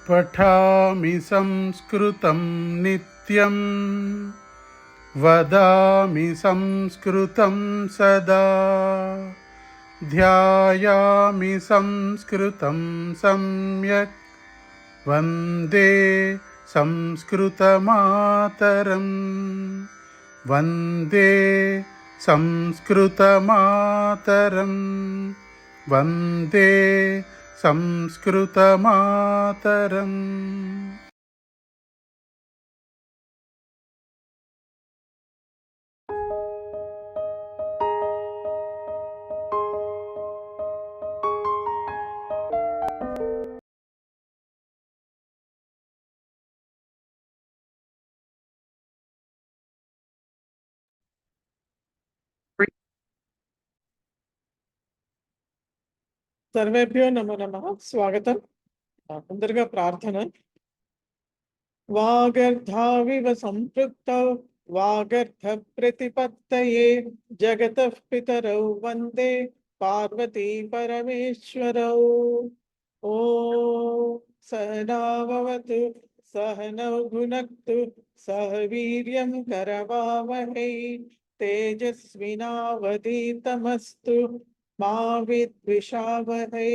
पठामि संस्कृतं नित्यं वदामि संस्कृतं सदा ध्यायामि संस्कृतं सम्यक् वन्दे संस्कृतमातरं वन्दे संस्कृतमातरं वन्दे संस्कृतमातरम्। सर्वेभ्यो नमो नमः। स्वागतम। ముందరగా ప్రార్థన. वागर्धाविव सम्पृक्तौ वागर्ध प्रतिपत्तये जगतः पितरौ वन्दे पार्वती परमेश्वरौ। ॐ सहना भवतु सहनौ भुनक्तु सह वीर्यं करवावहै तेजस्विनावधीतमस्तु मा विद्विषावहै।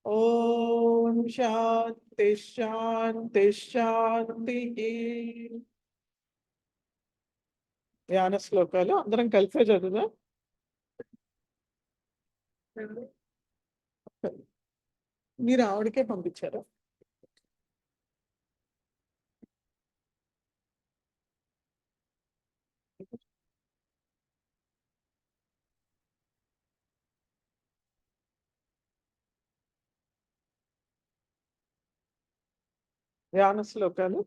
ओम शांति शांति शांति। ధ్యాన శ్లోకాలు అందరం కలిసే చదువుదాం. మీరు ఆవిడకే పంపించారా? ధ్యాన శ్లోకాలు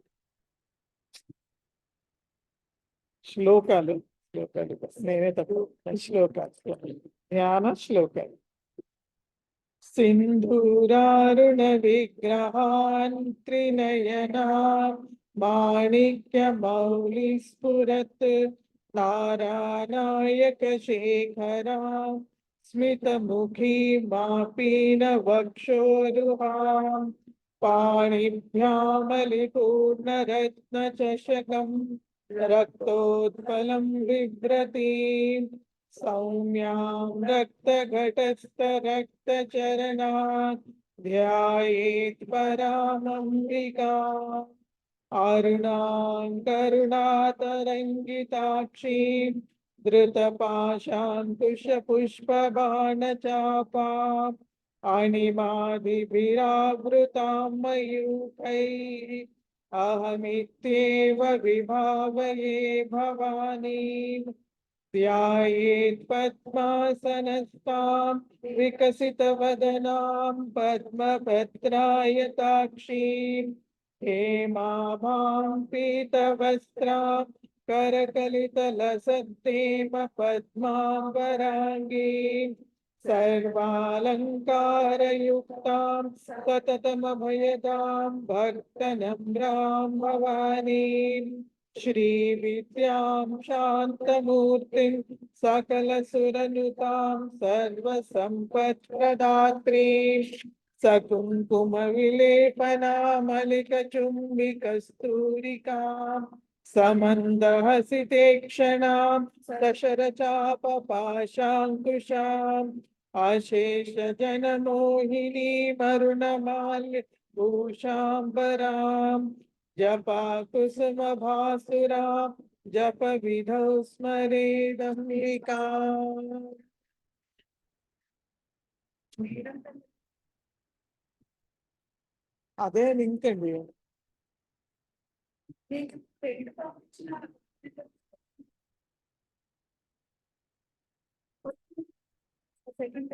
శ్లోకాలు శ్లోకాలు నేనే తప్పు. శ్లోకాలు ధ్యాన శ్లోకాలు. सिंधूरारुण विग्रहान् त्रिनयनान् माणिक्यमौलि स्फुरत् नारायणायक शेखरान् स्मितमुखी मापीनवक्षोरुहाम् पाणिभ्यामलिपूर्णरत्नचषकम् रक्तोत्पलं बिभ्रतीम् सौम्यां रक्तघटस्थरक्तचरणात् ध्यायेत् परामम्बिकाम् अरुणां करुणातरङ्गिताक्षीं धृतपाशाङ्कुशपुष्पबाणचापाम् अणिमादिभिरावृतां मयूखैः अहमित्येव विभावये भवानीम् ध्यायेत् पद्मासनस्तां विकसितवदनां पद्मभद्रायताक्षीं हेमाभां पीतवस्त्रां करकलितलसत्तेम पद्माम्बराङ्गीं सर्वालङ्कारयुक्तां सततमभयदां भक्तनम्रां भवानीम् श्री विद्यां शान्तमूर्तिं सकलसुरनुतां सर्वसम्पत्प्रदात्रीं सकुङ्कुमविलेपनामलिकचुम्बिकस्तूरिकां समन्दहसितेक्षणां सशरचापपाशाङ्कुशाम् अशेषजनमोहिनीमरुणमाल्य भूषाम्बराम् जपा कुसुम भासुरा जप विधौ स्मरेदम्बिका। అదే లింక్ అండి. సెకండ్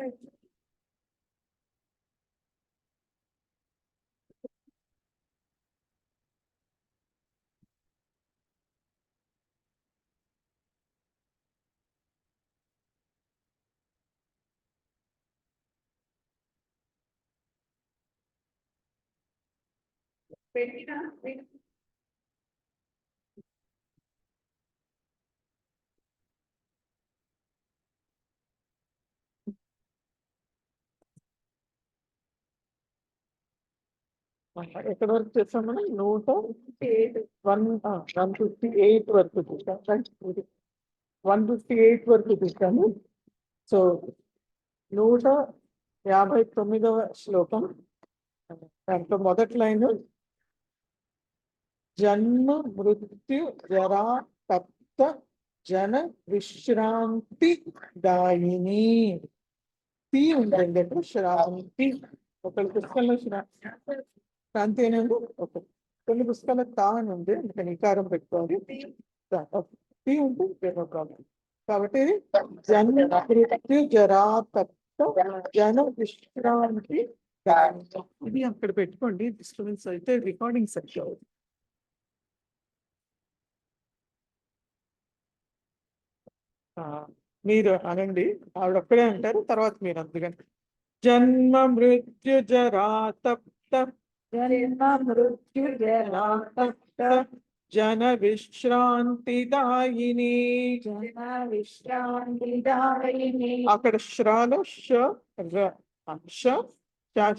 ఎక్కడ వరకు చేస్తాం మనం? 158 వరకు చూసాం. 158 వరకు చూసాము. సో 159వ శ్లోకం. దాంట్లో మొదటి లైన్ జన్మ మృత్యు జరా తప్త జన విశ్రాంతి దాయిని. తి ఉంటుంది అక్కడ, శ్రాంతి. ఒకరి పుస్తకంలో శాంతి అనేది ఒక, కొన్ని పుస్తకాలకు తా అని ఉంది, అందుకని ఇకారం పెట్టుకోవాలి. తి ఉంటే నో ప్రాబ్లం. కాబట్టి ఇది జన్మ మృత్యు జరా తప్త జన విశ్రాంతి దాయిని. ఇది అక్కడ పెట్టుకోండి, డిస్టర్బెన్స్ అయితే రికార్డింగ్ సరిగ్గా అవుతుంది. మీరు అనండి, ఆవిడ ఒక్కడే అంటారు, తర్వాత మీరు అందుకని. జన్మ మృత్యు జరా తప్త జన్మ మృత్యు జరా తప్త జన విశ్రాంతి దాయిని. జన విశ్రాంతి దాయిని. అక్కడ శ్రాలో ష ర,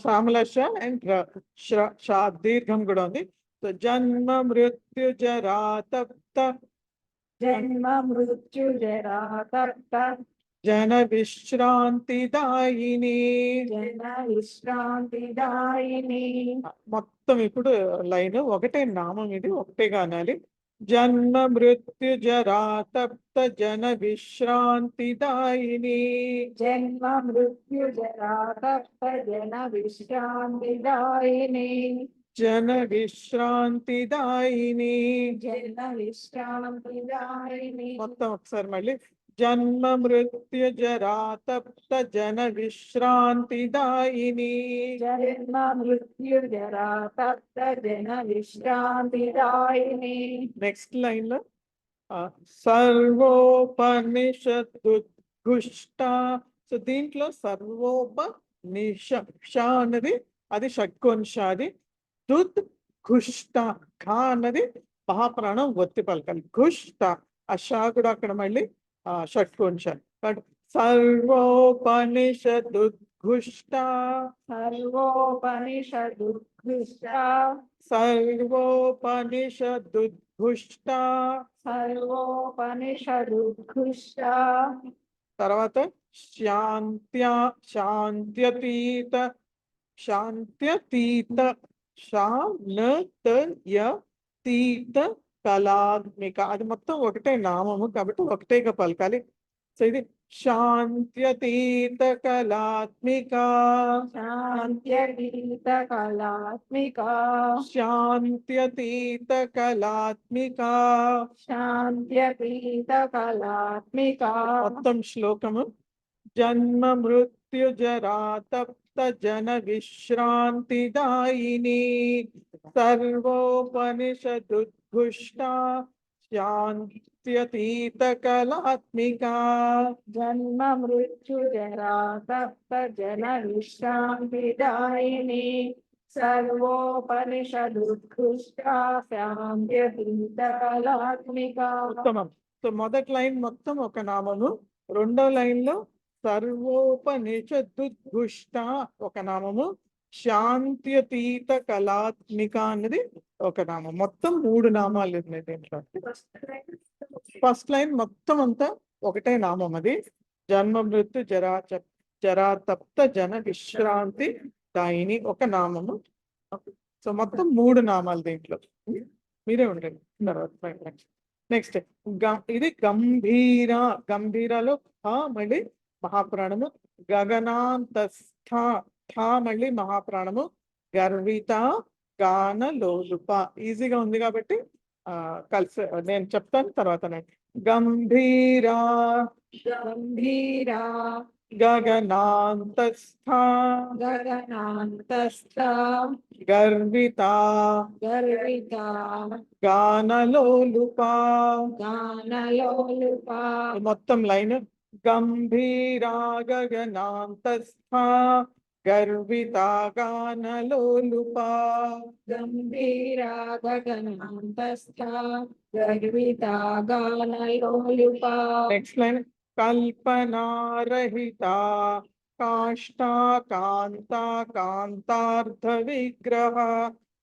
శ్యామల ష అండ్ ర, షా దీర్ఘం కూడా ఉంది. సో జన్మ మృత్యు జరా తప్త జన్మ మృత్యు జరా తప్త జన విశ్రాంతి దాయిని. జన విశ్రాంతి దాయిని. మొత్తం ఇప్పుడు లైన్ ఒకటే నామం, ఇది ఒకటేగా అనాలి. జన్మ మృత్యు జరా తప్త జన విశ్రాంతి దాయిని. జన్మ మృత్యు జరా తప్త జన విశ్రాంతి దాయిని. జన విశ్రాంతి దాయిని. జన విశ్రాంతి దాయిని. మొత్తం ఒకసారి మళ్ళీ. జన్మ మృత్యు జరా తప్త జన విశ్రాంతి దాయిని. జన్మ మృత్యు జరా తప్త జన విశ్రాంతి దాయిని. నెక్స్ట్ లైన్ లో సర్వోపనిషదుద్ఘుష్ట. సో దీంట్లో సర్వోపనిష అన్నది అది షట్కోనిషాది. దుద్ ఘుష్ట ఘ అన్నది మహాప్రాణం ఒత్తి పలకాలి. ఘుష్ట ఆ షా కూడా అక్కడ మళ్ళీ షట్కోనిష. సర్వోపనిషదుద్ఘుష్ట సర్వోపనిషదుద్ఘుష్ట సర్వోపనిషదుద్ఘుష్ట. సర్వోపనిషదుద్ఘుష్ట. తర్వాత శాంత్యతీత శాంత్యతీత శాంతయతీత కళాత్మిక. అది మొత్తం ఒకటే నామము కాబట్టి ఒకటేగా పలకాలి. సో ఇది శాంత్యతీత కళాత్మిక. శాంత్యతీత కళాత్మిక. శాంత్యతీత కళాత్మిక. శాంత్యతీత కళాత్మిక. మొత్తం శ్లోకము. జన్మ మృత్యు జరా తప్త జన విశ్రాంతి దాయిని. సర్వోపనిషదుద్ఘుష్ట శాంత్యతీత కళాత్మిక. జన్మ మృత్యు జరా తప్త జన విశ్రాంతి దాయిని. సర్వోపనిషదుద్ఘుష్ట శాంత్యతీత కళాత్మిక. ఉత్తమం. సో మొదటి లైన్ మొత్తం ఒక నామము, రెండో లైన్ లో సర్వోపనిషదుద్ఘుష్ట ఒక నామము, శాంత్యతీత కళాత్మిక అన్నది ఒక నామం. మొత్తం 3 నామాలు ఉన్నాయి దీంట్లో. ఫస్ట్ లైన్ మొత్తం అంతా ఒకటే నామం, అది జన్మ మృత్యు జరా తప్త జన విశ్రాంతి దాయిని ఒక నామము. సో మొత్తం 3 నామాలు దీంట్లో. మీరే ఉండండి తర్వాత. నెక్స్ట్ ఇది గంభీర. గంభీరలో మళ్ళీ మహాప్రాణము. గగనాంతస్థ మళ్ళీ మహాప్రాణము. గర్విత గాన లోలుప. ఈజీగా ఉంది కాబట్టి కలిసి నేను చెప్తాను తర్వాత. గంభీరా గంభీరా గగనాంతస్థ గగనాంతస్థ గర్విత గర్విత గానలోలుప. గానలోలుప. మొత్తం లైన్. గంభీరా గగనాంతస్థ గర్విత గానలోలుప. గంభీరా గగనాంతస్థ గర్విత గానలోలుప. Next line. కల్పనారహిత కాష్టా కాంత కాంతార్థ విగ్రహ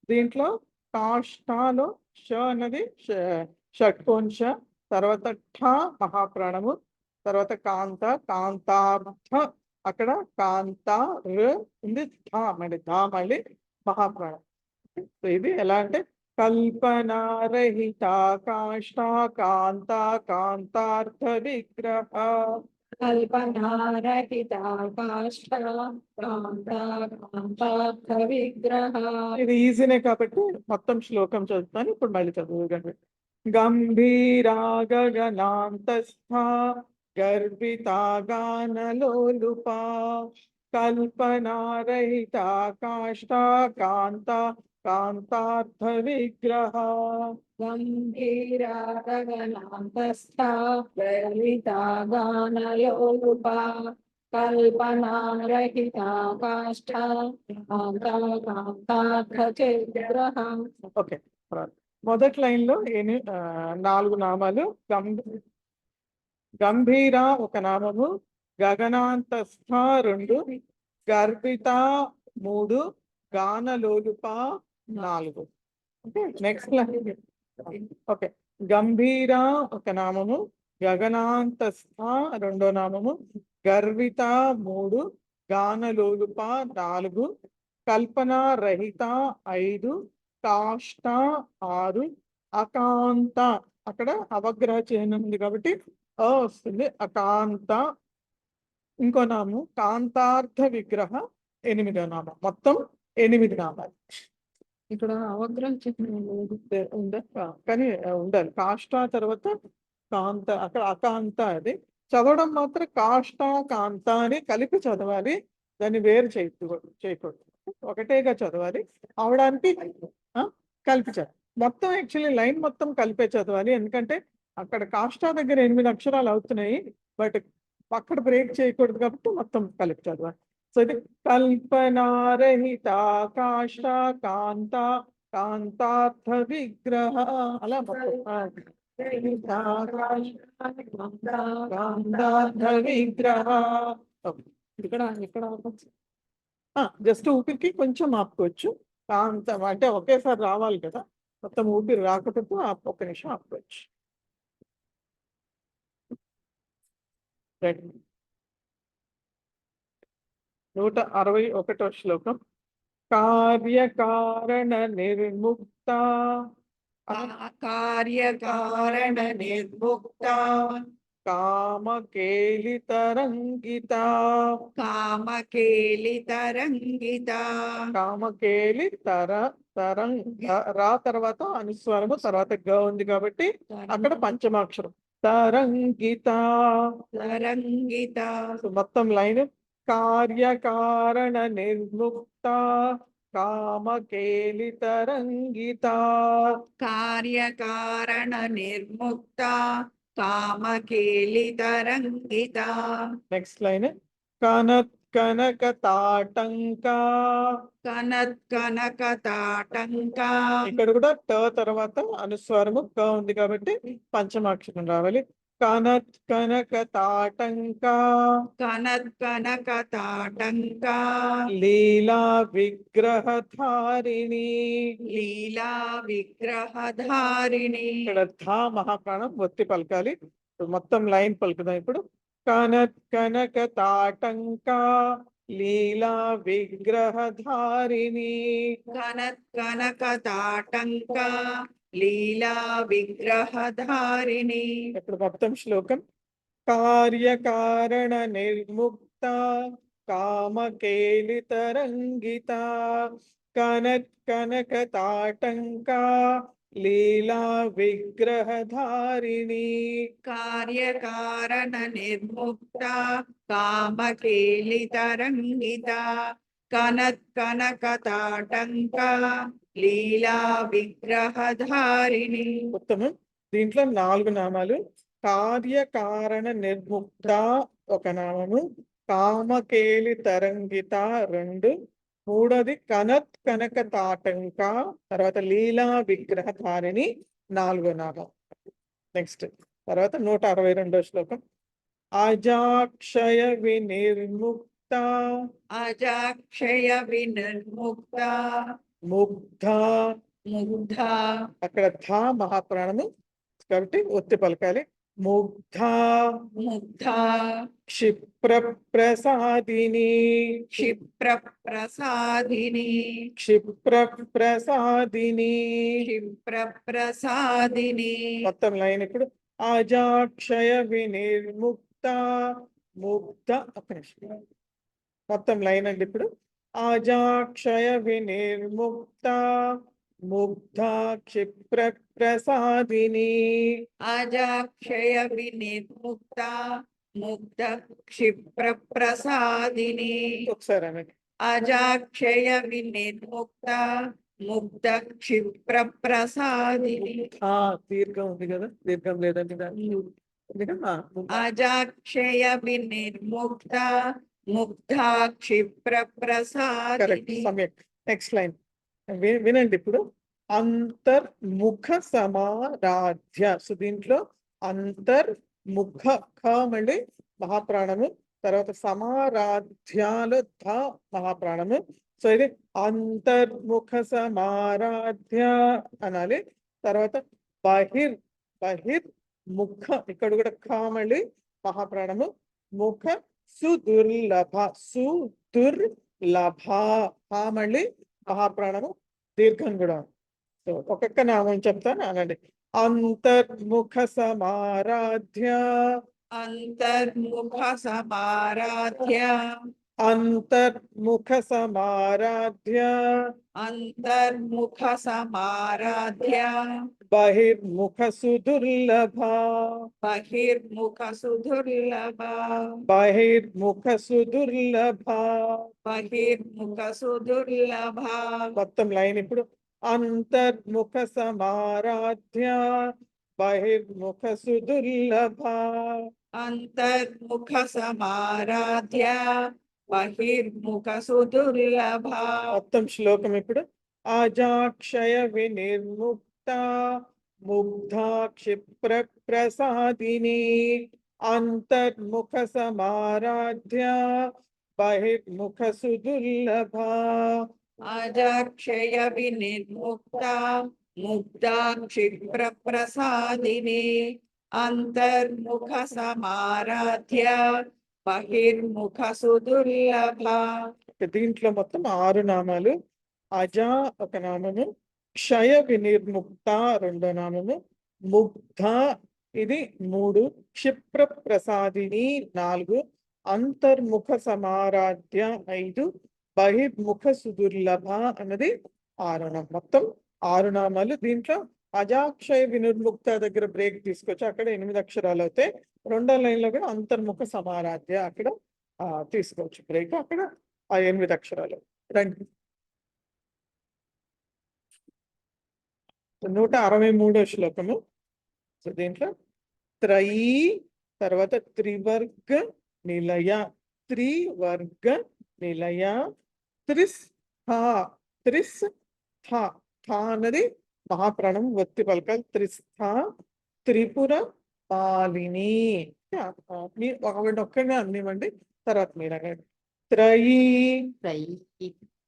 దీంట్లో కాష్టాలో ష అన్నది షట్కోంశ, తర్వాత ఠ మహాప్రాణము, తర్వాత కాంత కాంతార్థ, అక్కడ కాంత ఉంది, ధ మళ్ళీ ధ మళ్ళీ మహాప్రాణం. సో ఇది ఎలా అంటే కల్పనారహిత కాష్ట కాంత కాంతార్థ విగ్రహ. కల్పనారహిత కాష్ట కాంతార్థ విగ్రహ. ఇది ఈజీనే కాబట్టి మొత్తం శ్లోకం చదువుతాను, ఇప్పుడు మళ్ళీ చదువుగండి. గంభీరా గగనాంతస్థ గర్భితా గానలోలుపా కల్పనారహిత కాష్ట కాంత కాంతార్థ విగ్రహ. గంభీరా గగనాంతస్థా గర్వితా గానలోలుపా కల్పనారహితా కాష్ఠా కాంతార్థ విగ్రహ. ఓకే, మొదటి లైన్ లో 4 నామాలు. గంభీర ఒక నామము, గగనాంతస్థ 2, గర్భిత 3, గానలోలుప 4. Okay, next line. ఓకే, గంభీర ఒక నామము, గగనాంతస్థ 2వ నామము, గర్విత 3, గానలోలుప 4, కల్పన రహిత 5, కాష్ట 6, అకాంత అక్కడ అవగ్రహ చిహ్నం ఉంది కాబట్టి వస్తుంది అకాంత. ఇంకో నామం కాంతార్థ విగ్రహ 8వ నామం. మొత్తం 8 నామాలు. ఇక్కడ అవగ్రహ చిహ్నం ఉందా? కానీ ఉండాలి. కాష్ట తర్వాత కాంత, అక్కడ అకాంత. అది చదవడం మాత్రం కాష్ట కాంత అని కలిపి చదవాలి, దాన్ని వేరు చేయకూడదు. ఒకటేగా చదవాలి. అవడానికి కలిపి చదవాలి. మొత్తం యాక్చువల్లీ లైన్ మొత్తం కలిపే చదవాలి, ఎందుకంటే అక్కడ కాష్ట దగ్గర 8 అక్షరాలు అవుతున్నాయి, బట్ అక్కడ బ్రేక్ చేయకూడదు కాబట్టి మొత్తం కలిపి చదవాలి. సో ఇది కల్పనారహిత కాష్ట కాంత కాంతార్థ విగ్రహ, అలా మొత్తం కాంతార్థ విగ్రహ. ఇక్కడ జస్ట్ ఊపిరికి కొంచెం ఆపుకోవచ్చు. కాంతం అంటే ఒకేసారి రావాలి కదా, మొత్తం ఊపిరి రాకపోతే ఒక్క నిమిషం ఆపుకోవచ్చు. 161వ శ్లోకం. కార్యకారణ నిర్ముక్త కార్యకారణ నిర్ముక్త కామకేలితరంగిత. కామకేలితరంగిత. కామకేలి తరంగ రా తర్వాత అనుస్వరము, తర్వాత గ ఉంది కాబట్టి అక్కడ పంచమాక్షరం తరంగిత. తరంగిత. మొత్తం లైన్ కార్యకారణ నిర్ముక్త కామకేలితరంగిత. కార్యకారణ నిర్ముక్త కామకేలితరంగిత. నెక్స్ట్ లైన్ కనత్ కనక తాటంక. కనక తాటంక. ఇక్కడ కూడా ట తర్వాత అనుస్వారము క ఉంది కాబట్టి పంచమాక్షరం రావాలి. కనత్ కనక తాటంక కనక తాటంక. లీలా విగ్రహధారిణి. లీలా విగ్రహధారిణి. ఇక్కడ ధ మహాప్రాణం ఒత్తి పలకాలి. మొత్తం లైన్ పలుకుదాం ఇప్పుడు. కనత్ కనక తాటంక లీలా విగ్రహధారిణి. కనక తాటంక లీలా విగ్రహధారిణి. ఇప్పుడు మొత్తం శ్లోకం. కార్యకారణ నిర్ముక్త కామకేలితరంగిత కనక తాటంక లీలా విగ్రహధారిణి. కార్యకారణ నిర్ముక్త కామకేలితరంగిత కనక తాటంక లీలా విగ్రహధారిణి. ఉత్తమం. దీంట్లో 4 నామాలు. కార్యకారణ నిర్ముక్త ఒక నామము, కామకేలి తరంగిత 2, 3వది కనక తాటంక, తర్వాత లీలా విగ్రహధారిణి 4వ నామం. నెక్స్ట్ తర్వాత 162వ శ్లోకం. అజాక్షయ వినిర్ముక్త. అజాక్షయ వినిర్ముక్త ముగ్ధ, ముగ్ధ అక్కడ ధ మహాప్రాణము కాబట్టి ఒత్తి పలకాలి. ముగ్ధ ముగ్ధ క్షిప్ర ప్రసాదిని, క్షిప్ర ప్రసాదిని క్షిప్ర ప్రసాదిని. క్షిప్ర ప్రసాదిని మొత్తం లైన్ ఇప్పుడు అజాక్షయ వినిర్ముక్త, ముగ్ధ ఒక్క నిమిషం. మొత్తం లైన్ అండి ఇప్పుడు అజాక్షయ వినిర్ముక్త, ముగ్ధ క్షిప్ర ప్రసాదిని. అజాక్షయ వినిర్ముక్త ముగ్ధ క్షిప్ర ప్రసాదిని ఒకసారి అనండి. అజాక్షయ వినిర్ముక్త ముగ్ధ క్షిప్ర ప్రసాదిని దీర్ఘం ఉంది కదా, దీర్ఘం లేదండి దాన్ని. ఎందుకంటే అజాక్షయ వినిర్ముక్త ముగ్ధ క్షిప్ర కరెక్ట్, ప్రసాదిని సమ్యక్. నెక్స్ట్ లైన్ వినండి ఇప్పుడు అంతర్ముఖ సమారాధ్య. సో దీంట్లో అంతర్ముఖ ఖ మళ్ళీ మహాప్రాణము, తర్వాత సమారాధ్యాలు ధ మహాప్రాణము. సో ఇది అంతర్ముఖ సమారాధ్య అనాలి. తర్వాత బహిర్, బహిర్ ముఖ, ఇక్కడ కూడా ఖ మళ్ళీ మహాప్రాణము. ముఖ సుదుర్లభ, సుదుర్లభ హ మళ్ళీ మహాప్రాణము, దీర్ఘం కూడా. సో ఒక్కొక్క నామం చెప్తాను అనండి. అంతర్ముఖ సమారాధ్య, అంతర్ముఖ సమారాధ్య అంతర్ముఖ సమారాధ్య, అంతర్ముఖ సమారాధ్య బహిర్ముఖ సుదుర్లభ, బహిర్ముఖ సుదుర్లభ బహిర్ముఖ సుదుర్లభ. బహిర్ముఖ సుదుర్లభ మొత్తం లైన్ ఇప్పుడు అంతర్ముఖ సమారాధ్య, బహిర్ముఖ సుదుర్లభ. అంతర్ముఖ సమారాధ్య బహిర్ముఖ సుదుర్లభ మొత్తం శ్లోకం ఇప్పుడు అజాక్షయ వినిర్ముక్త, ముగ్ధ క్షిప్ర ప్రసాదిని, అంతర్ముఖ సమారాధ్య, బహిర్ముఖ సుదుర్లభ. అజాక్షయ వినిర్ముక్త ముగ్ధా క్షిప్ర ప్రసాదిని అంతర్ముఖ సమారాధ్య బహిర్ముఖ సుదుర్లభ. దీంట్లో మొత్తం 6 నామాలు. అజ ఒక నామము, క్షయ వినిర్ముక్త రెండో నామము, ముగ్ధ ఇది 3, క్షిప్ర ప్రసాదిని 4, అంతర్ముఖ సమారాధ్య 5, బహిర్ముఖ సుదుర్లభ అన్నది 6 నామం. మొత్తం 6 నామాలు. దీంట్లో అజాక్షయ వినిర్ముక్త దగ్గర బ్రేక్ తీసుకొచ్చి అక్కడ 8 అక్షరాలు అవుతాయి. రెండో లైన్ లో కూడా అంతర్ముఖ సమారాధ్య అక్కడ తీసుకోవచ్చు బ్రేక్, అక్కడ ఆ 8 అక్షరాలు. రండి 163వ శ్లోకము. సో దీంట్లో త్రయీ, తర్వాత త్రివర్గ నిలయ, త్రివర్గ నిలయ, త్రిస్థ, త్రిస్థ అన్నది మహాప్రాణం ఒత్తి పలకాలి. త్రిస్థ, త్రిపుర పాలిని. ఒక్కడే అందివ్వండి, తర్వాత మీరు అనండి. త్రయీ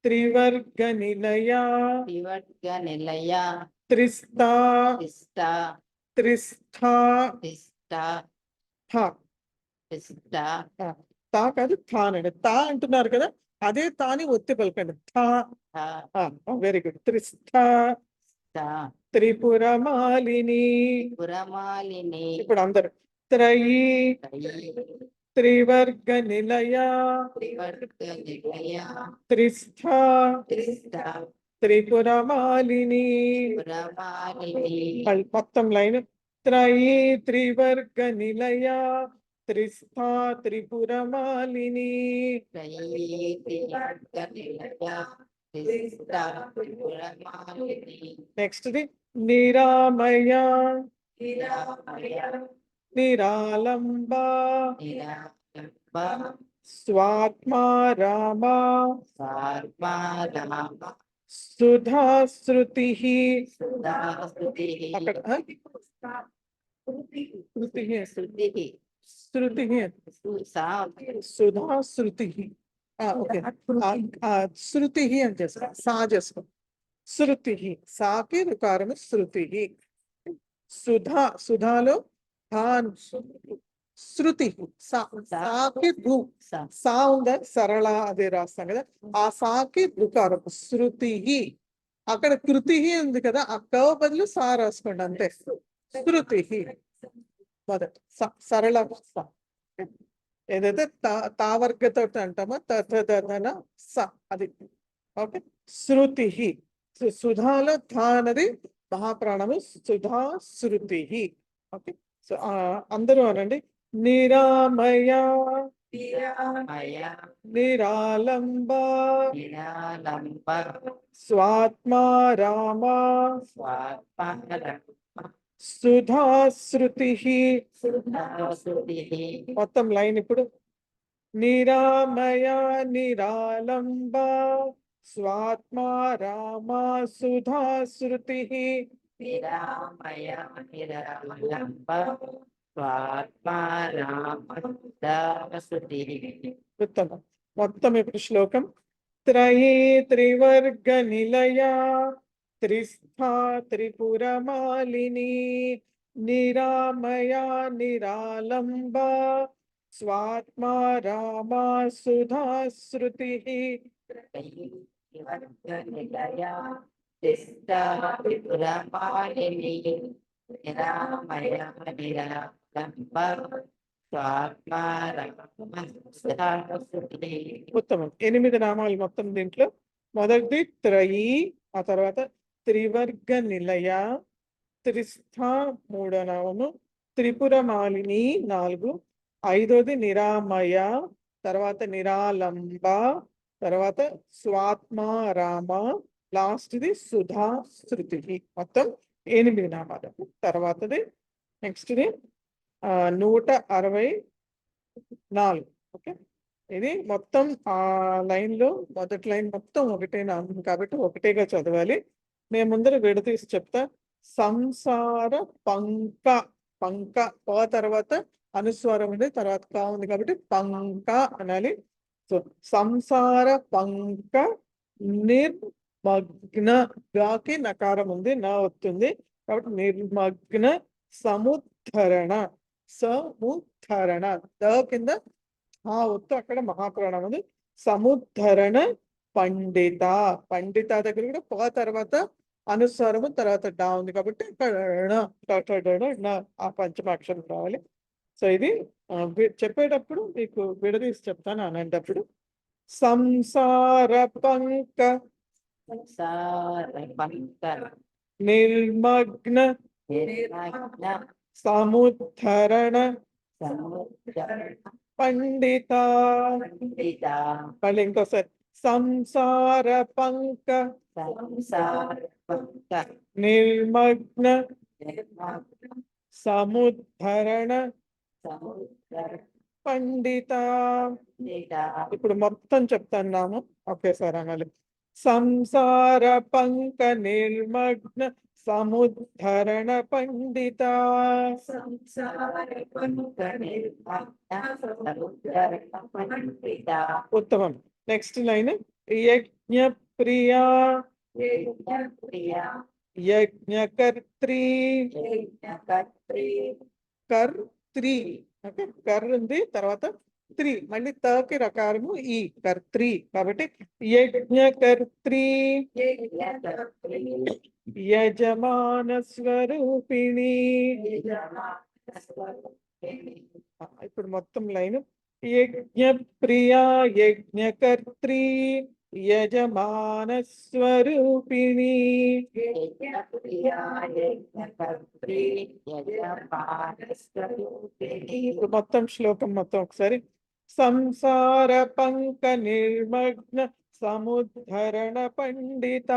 త్రివర్గ నిలయ, త్రివర్గ నిలయ, త్రిస్థ, తిష్ట త్రిస్థ తిష్ట థ. తిష్ట తా కాదు థా అనండి. తా అంటున్నారు కదా, అదే తాని ఒత్తి పలకండి. థా. Very good. త్రిస్థ త్రిపుర మాలిని. పురమాలిని, ఇప్పుడు అందరు త్రయీ త్రివర్గ నిలయ, త్రివర్గ నిలయ, త్రిస్థ తిష్ట త్రిపుర మాలిని. పురమాలిని, మొత్తం లైన్ త్రయీ త్రివర్గ నిలయ, త్రిస్థ త్రిపుర మాలిని. త్రివర్గ నిలయ, తిష్ట పురమాలిని. నెక్స్ట్ ది నిరామయ, నిరామయ, నిరాలంబ, నిరాలంబ, స్వాత్మా రామ, సార్వారామ, సుధాశ్రుతి. సుధాస్తుతి, అక్కడ శృతి, శృతి, శృతి, సుధాశ్రుతి. ఓకే, శృతి అని చేసుకో, సా చేసుకో. శృతి, సాకి రుకారము శృతి. సుధా, సుధాలో ధాన్ శృతి, సాకి రు, సా ఉందని సరళ అదే రాస్తాం కదా, ఆ సాకి రుకారం శృతి. అక్కడ కృతి ఉంది కదా, ఆ క బదులు సా రాసుకోండి అంతే. శృతి మొదట సరళ స. ఏదైతే తావర్గతో అంటామో తన స అది. ఓకే, శృతి. సుధాలో ధా అన్నది మహాప్రాణము, సుధా శృతి. ఓకే, సో అందరూ అనండి. నిరామయ నిరాలంబ స్వాత్మా రామ సుధా శృతి. మొత్తం లైన్ ఇప్పుడు. నిరామయ నిరాలంబ స్వాత్మా రామ సుధా శృతి. ఉత్తమం. మొత్తం ఇప్పుడు శ్లోకం. త్రయీ త్రివర్గ నిలయా త్రిస్థా త్రిపురమాలిని నిరామయా నిరాలంబ స్వాత్మా రామా సుధా శృతి. ఉత్తమం. 8 నామాలు మొత్తం దీంట్లో. మొదటిది త్రయీ, ఆ తర్వాత త్రివర్గ నిలయ, త్రిస్థ మూడో నామము, త్రిపురమాలిని 4, ఐదోది నిరామయ, తర్వాత నిరాలంబ, తర్వాత స్వాత్మా రామ, లాస్ట్ది సుధా శృతి. మొత్తం 8 నామాలు. తర్వాతది నెక్స్ట్ది 164. ఓకే, ఇది మొత్తం ఆ లైన్ లో మొదటి లైన్ మొత్తం ఒకటే నామం కాబట్టి ఒకటేగా చదవాలి. నేను ముందర విడదీసి చెప్తా. సంసార పంక, పంక ప తర్వాత అనుస్వారం ఉంది, తర్వాత కా ఉంది కాబట్టి పంక అనాలి. సో సంసార పంక నిర్మగ్న, గాకి నకారం ఉంది, నా వస్తుంది కాబట్టి నిర్మగ్న సముద్ధరణ, సముద్ధరణ ద కింద ఆ ఒత్తు, అక్కడ మహాప్రాణం ఉంది. సముద్ధరణ పండిత, పండిత దగ్గర కూడా ప తర్వాత అనుస్వారము, తర్వాత డా ఉంది కాబట్టి ఆ పంచమాక్షరం రావాలి. సో ఇది చెప్పేటప్పుడు మీకు విడదీసి చెప్తాను అనేటప్పుడు. సంసార పంక నిర్మగ్న సముద్ధరణ పండిత. మళ్ళీ ఇంకోసారి. సంసార పంక నిర్మగ్న సముద్ధరణ పండిత. ఇప్పుడు మొత్తం చెప్తున్నాము ఒకేసారి అనాలి. సంసార పంక నిర్మగ్న సముద్ధరణ పండిత. ఉత్తమం. Next line. యజ్ఞ ప్రియా యజ్ఞకర్త్రీ కర్త్రీ. ఓకే, కర్ ఉంది, తర్వాత త్రీ, మళ్ళీ తకి రకారము ఈ కర్త్రీ కాబట్టి యజ్ఞకర్త్రీ యజమాన స్వరూపిణి. ఇప్పుడు మొత్తం లైన్. యజ్ఞ ప్రియా యజ్ఞకర్త్రీ యజమాన స్వరూపిణి. ఇప్పుడు మొత్తం శ్లోకం మొత్తం ఒకసారి. సంసార పంక నిర్మగ్న సముద్ధరణ పండిత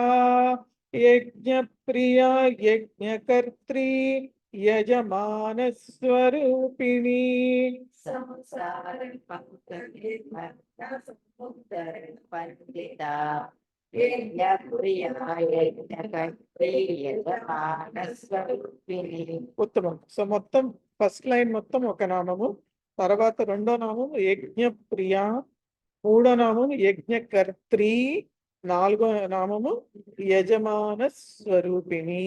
యజ్ఞ ప్రియా యజ్ఞకర్త్రీ యజమాన స్వరూపిణి. ఉత్తమం. సో మొత్తం ఫస్ట్ లైన్ మొత్తం ఒక నామము, తర్వాత రెండో నామము యజ్ఞ ప్రియ, మూడో నామము యజ్ఞకర్త్రీ, నాలుగో నామము యజమాన స్వరూపిణి.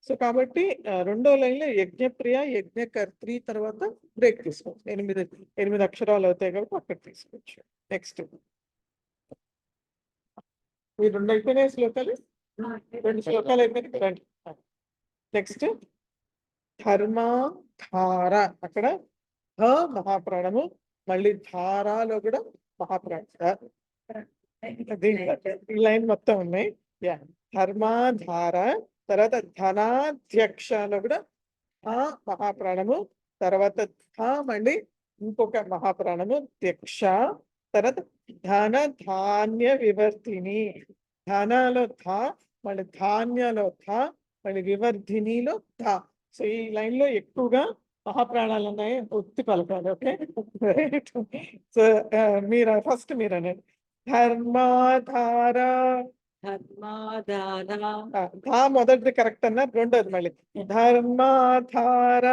సో కాబట్టి రెండో లైన్ లో యజ్ఞప్రియ యజ్ఞకర్త్రి తర్వాత బ్రేక్ తీసుకోవచ్చు. ఎనిమిది అక్షరాలు అవుతాయి కాబట్టి అక్కడ తీసుకోవచ్చు. నెక్స్ట్ ఈ రెండు అయిపోయినాయి శ్లోకాలు. రెండు శ్లోకాలు అయిపోయినాయి. నెక్స్ట్ ధర్మాధార. అక్కడ హ మహాప్రాణము, మళ్ళీ ధారాలో కూడా మహాప్రాణం. ఈ లైన్ మొత్తం ఉన్నాయి. యా, ధర్మాధార. తర్వాత ధనాధ్యక్షలో కూడా ఆ మహాప్రాణము, తర్వాత మళ్ళీ ఇంకొక మహాప్రాణము దీక్ష, తర్వాత ధన ధాన్య వివర్ధిని. ధనలో మళ్ళీ ధాన్యలో మళ్ళీ వివర్ధినిలో సో ఈ లైన్ లో ఎక్కువగా మహాప్రాణాలు ఉన్నాయి. ఒత్తి పలకాలి. ఓకే, సో మీరు ఫస్ట్ మీరు అనేది ధర్మాధార. ధా మొదటిది కరెక్ట్ అన్నారు, రెండోది మళ్ళీ ధర్మాధార.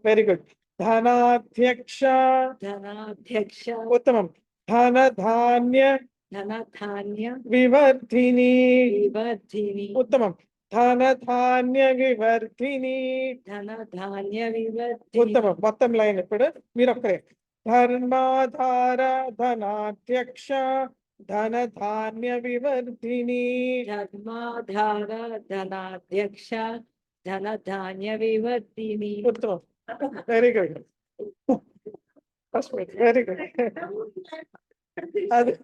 Very good. ధనాధ్యక్ష. ఉత్తమం. ధన ధాన్య వివర్ధిని. ఉత్తమం. ధన ధాన్య వివర్ధిని. ఉత్తమం. మొత్తం లైన్ ఇప్పుడు మీరు ఒక్కరే. ధర్మాధార ధనాధ్యక్ష ధన ధాన్య వివర్ధిని. ధనాధ్యక్ష ధన ధాన్య వివర్ధిని. ఉత్తమం. Very good. Very good. అదే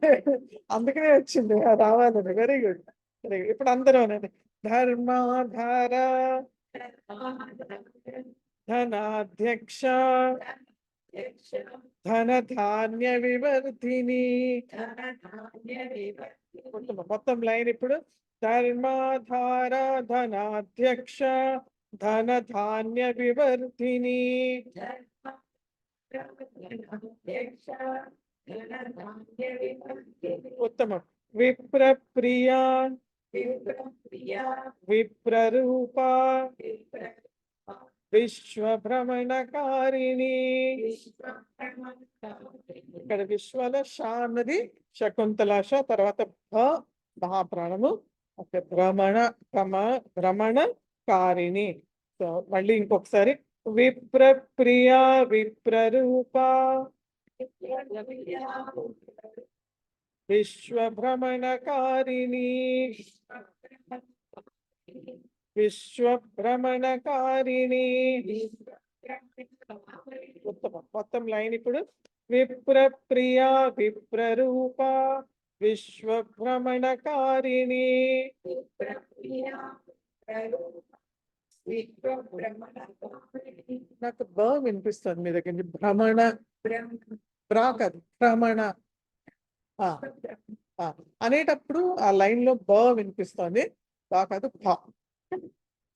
అందుకనే వచ్చింది రావాలని. Very good. Very good. ఇప్పుడు అందరూ అనండి. ధర్మాధార ధనాధ్యక్ష ధన ధాన్య వివర్ధిని. మొత్తం లైన్ ఇప్పుడు ధర్మాధార ధనాధ్యక్ష ధన ధాన్య వివర్ధిని. ఉత్తమం. విప్రప్రియా విప్రరూప విశ్వభ్రమణకారిణి. ఇక్కడ విశ్వల షా అన్నది శకుంతలాష, తర్వాత మహాప్రాణము. భ్రమణకారిణి. సో మళ్ళీ ఇంకొకసారి విప్రప్రియా విప్రరూప విశ్వభ్రమణకారిణి. విశ్వభ్రమణకారిణి. ఉత్తమం. మొత్తం లైన్ ఇప్పుడు విప్రప్రియా విప్రరూప విశ్వభ్రమణకారిణి. నాకు వినిపిస్తుంది మీ దగ్గర నుంచి. భ్రమణ కాదు, భ్రమణ అనేటప్పుడు ఆ లైన్ లో వినిపిస్తుంది, కాదు భా.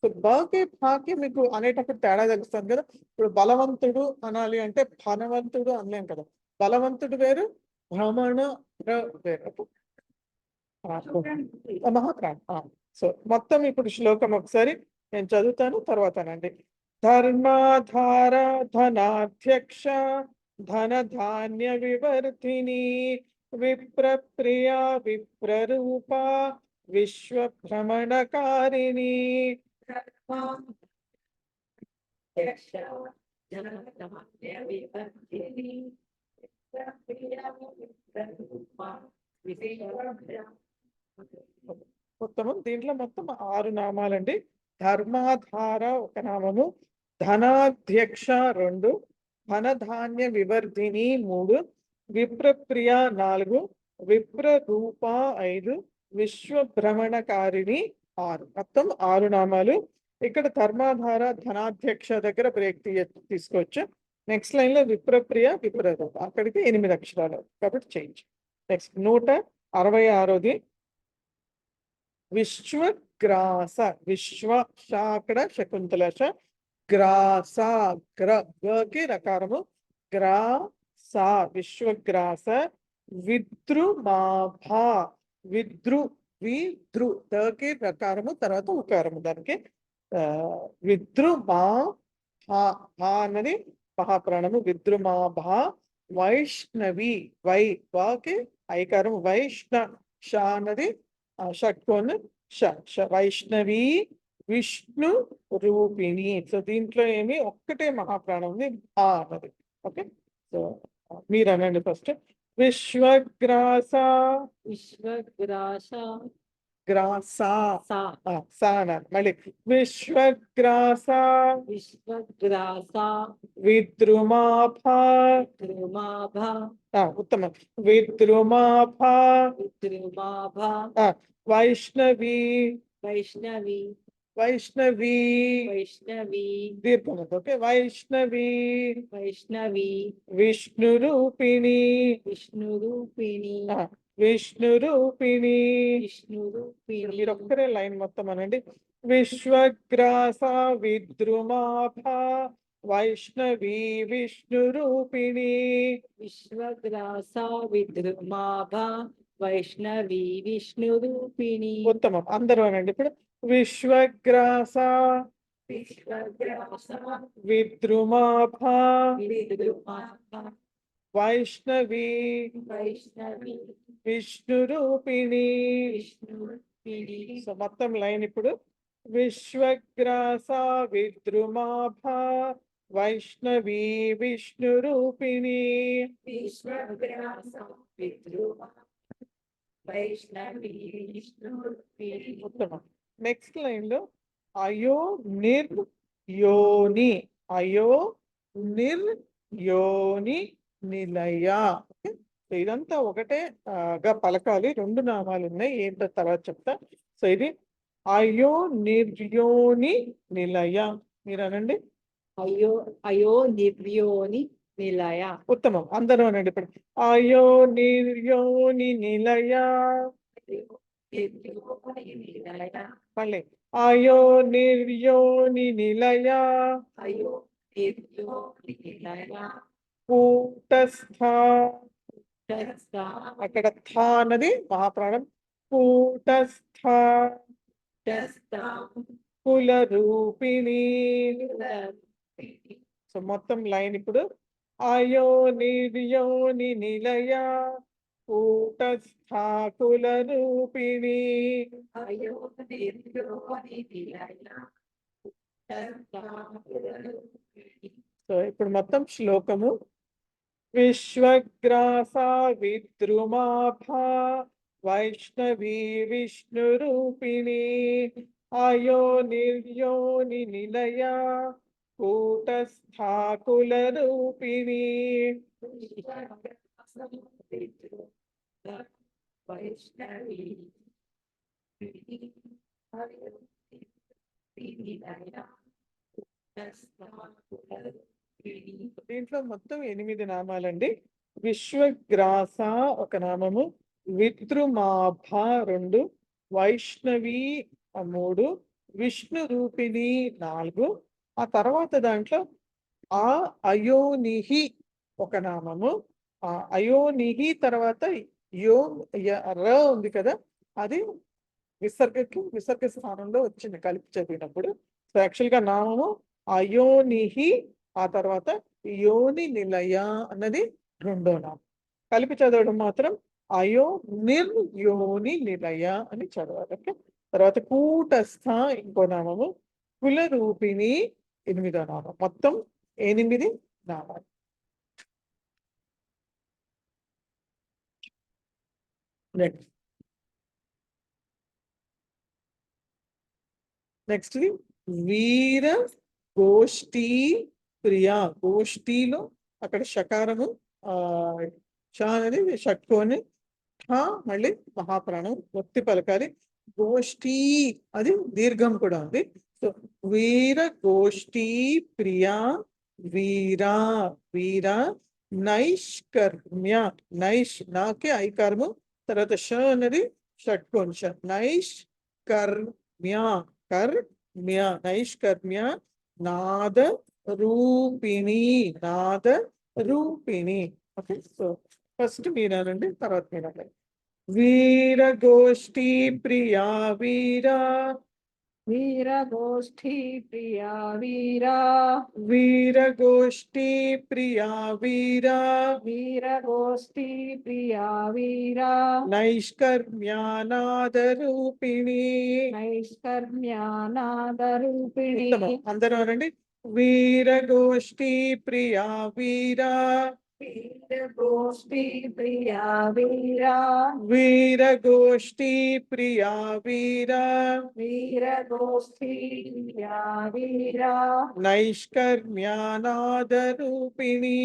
సో బకి భాకి మీకు అనేటప్పుడు తేడా తెలుస్తుంది కదా. ఇప్పుడు బలవంతుడు అనాలి అంటే ధనవంతుడు అనలేం కదా. బలవంతుడు వేరు, భ్రమణ వేరు. మహాప్రాణం. సో మొత్తం ఇప్పుడు శ్లోకం ఒకసారి నేను చదువుతాను, తర్వాతనండి. ధర్మాధార ధనాధ్యక్ష ధన ధాన్య వివర్ధిని విప్రప్రియా విప్రరూప విశ్వభ్రమణకారిణి. ఉత్తమం. దీంట్లో మొత్తం 6 నామాలండి. ధర్మాధార ఒక నామము, ధనాధ్యక్ష 2, ధనధాన్య వివర్ధిని 3, విప్రప్రియ 4, విప్రరూప 5, విశ్వభ్రమణకారిణి 6. మొత్తం 6 నామాలు. ఇక్కడ ధర్మాధార ధనాధ్యక్ష దగ్గర బ్రేక్ తీసుకోవచ్చు. నెక్స్ట్ లైన్ లో విప్రప్రియ విప్రరూప, అక్కడికి 8 అక్షరాలు కాబట్టి చేంజ్. నెక్స్ట్ 166ది విశ్వగ్రాస. విశ్వ అక్కడ శకుంతలశ, గ్రాస గ్రకి రకారము, గ్రాస విశ్వగ్రాస. విద్రుమాభా విద్రుకి రకారము, తర్వాత ఉకారము దానికి. విద్రుమా అన్నది మహాప్రాణము. విద్రుమాభా వైష్ణవి వాకి ఐకారం వైష్ణ ష అన్నది షట్కోన్ వైష్ణవి విష్ణు రూపిణి. సో దీంట్లో ఏమి ఒక్కటే మహాప్రాణం ఉంది ఆ అన్నది. ఓకే, సో మీరు అనండి ఫస్ట్. విశ్వగ్రాస విశ్వగ్రాస గ్రాసా సా సా అనాలి. మళ్ళీ విశ్వగ్రాస విశ్వగ్రాస విద్రుమాభ విద్రుమాభ ఉత్తమం. విద్రుమాభ విద్రుమాభ వైష్ణవి వైష్ణవి వైష్ణవి వైష్ణవి దీర్ఘం. ఓకే, వైష్ణవి వైష్ణవి విష్ణు రూపిణి విష్ణు రూపిణి విష్ణు రూపిణి. విష్ణు రూపిణి. మీరు ఒక్కరే లైన్ మొత్తం అనండి. విశ్వగ్రాస విద్రుమాభ వైష్ణవి విష్ణు రూపిణి. విశ్వగ్రాస విద్రుమాభ వైష్ణవి విష్ణు రూపిణి. ఉత్తమం, అందరూ అనండి ఇప్పుడు. విశ్వగ్రాస విశ్వగ్రాస విద్రుమాభ విద్రుమాభ వైష్ణవి వైష్ణవి విష్ణు రూపిణి. విష్ణు రూపిణి. సో మొత్తం లైన్ ఇప్పుడు. విశ్వగ్రాస విద్రుమాభ వైష్ణవి విష్ణు రూపిణి. విశ్వగ్రాస విద్రుమాభ వైష్ణవి విష్ణు రూపిణి. ఉత్తమం. నెక్స్ట్ లైన్ లో అయో నిర్ యోని అయో నిర్ యోని నిలయ. ఓకే, సో ఇదంతా ఒకటే గా పలకాలి. రెండు నామాలు ఉన్నాయి, ఏంటో తర్వాత చెప్తా. సో ఇది అయో నిర్యోని నిలయ. మీరు అనండి. అయో అయో నిర్యోని నిలయ. ఉత్తమం, అందరూ అనండి ఇప్పుడు. అయో నిర్యోని నిలయ. నిర్యోని నిలయ. మళ్ళీ అయో నిర్యోని నిలయ. అయో నిర్యోని నిలయ. కూటస్థ. తస్థ అక్కడ థ అన్నది మహాప్రాణం. కూటస్థ తస్థ కుల రూపిణి. రూపిణి. సో మొత్తం లైన్ ఇప్పుడు. అయో నిర్యోని నిలయ కూటస్థ కుల రూపిణి. అయో నిర్యోని నిలయ. తస్థ రూపిణి. సో ఇప్పుడు మొత్తం శ్లోకము. విశ్వగ్రాస విద్రుమాభ వైష్ణవి విష్ణు రూపిణి. అయో నిర్యోని నిలయ కూటస్థ కుల రూపిణి. వైష్ణవి దీంట్లో మొత్తం 8 నామాలండి. విశ్వగ్రాస ఒక నామము, విద్రుమాభ 2, వైష్ణవి 3, విష్ణు రూపిణి 4. ఆ తర్వాత దాంట్లో ఆ అయోనిహి ఒక నామము. ఆ అయోనిహి తర్వాత ర ఉంది కదా, అది విసర్గ స్థానంలో వచ్చింది కలిపి చదివినప్పుడు. సో యాక్చువల్గా నామము అయోనిహి, ఆ తర్వాత యోని నిలయ అన్నది రెండో నామం. కలిపి చదవడం మాత్రం అయో నిర్యోని నిలయ అని చదవాలి. ఓకే, తర్వాత కూటస్థ ఇంకో నామము, కుల రూపిణి 8వ నామం. మొత్తం 8 నామాలు. నెక్స్ట్ వీర గోష్ఠీ ప్రియ. గోష్ఠీలో అక్కడ షకారము ష అనేది షట్కోని, మళ్ళీ మహాప్రాణం ఒత్తి పలకాలి. గోష్ఠీ అది దీర్ఘం కూడా ఉంది. సో వీర గోష్ఠీ ప్రియ వీరా వీర నైష్కర్మ్య. నాకే ఐకారము, తర్వాత ష అనేది షట్కోన్ ష. నైష్కర్మ్య కర్మ్య నైష్కర్మ్య నాద రూపిణి నాద రూపిణి. ఓకే, సో ఫస్ట్ మీరానండి, తర్వాత మీరానండి. వీర గోష్ఠీ ప్రియా వీరా వీరగోష్ఠీ ప్రియా వీరా వీరగోష్ఠీ ప్రియా వీరా వీరగోష్ఠీ ప్రియా వీరా నైష్కర్మ్యానాదరూపిణి. నైష్కర్మ్యానాదరూపిణి ఉత్తమం. అందరూ అనండి. వీరగోష్ఠీ ప్రియా వీరా వీరగోష్ఠీ ప్రియా వీరా వీరగోష్ఠీ ప్రియా వీరా వీరగోష్ఠీ ప్రియా వీరా నైష్కర్మ్యానాదరూపిణి.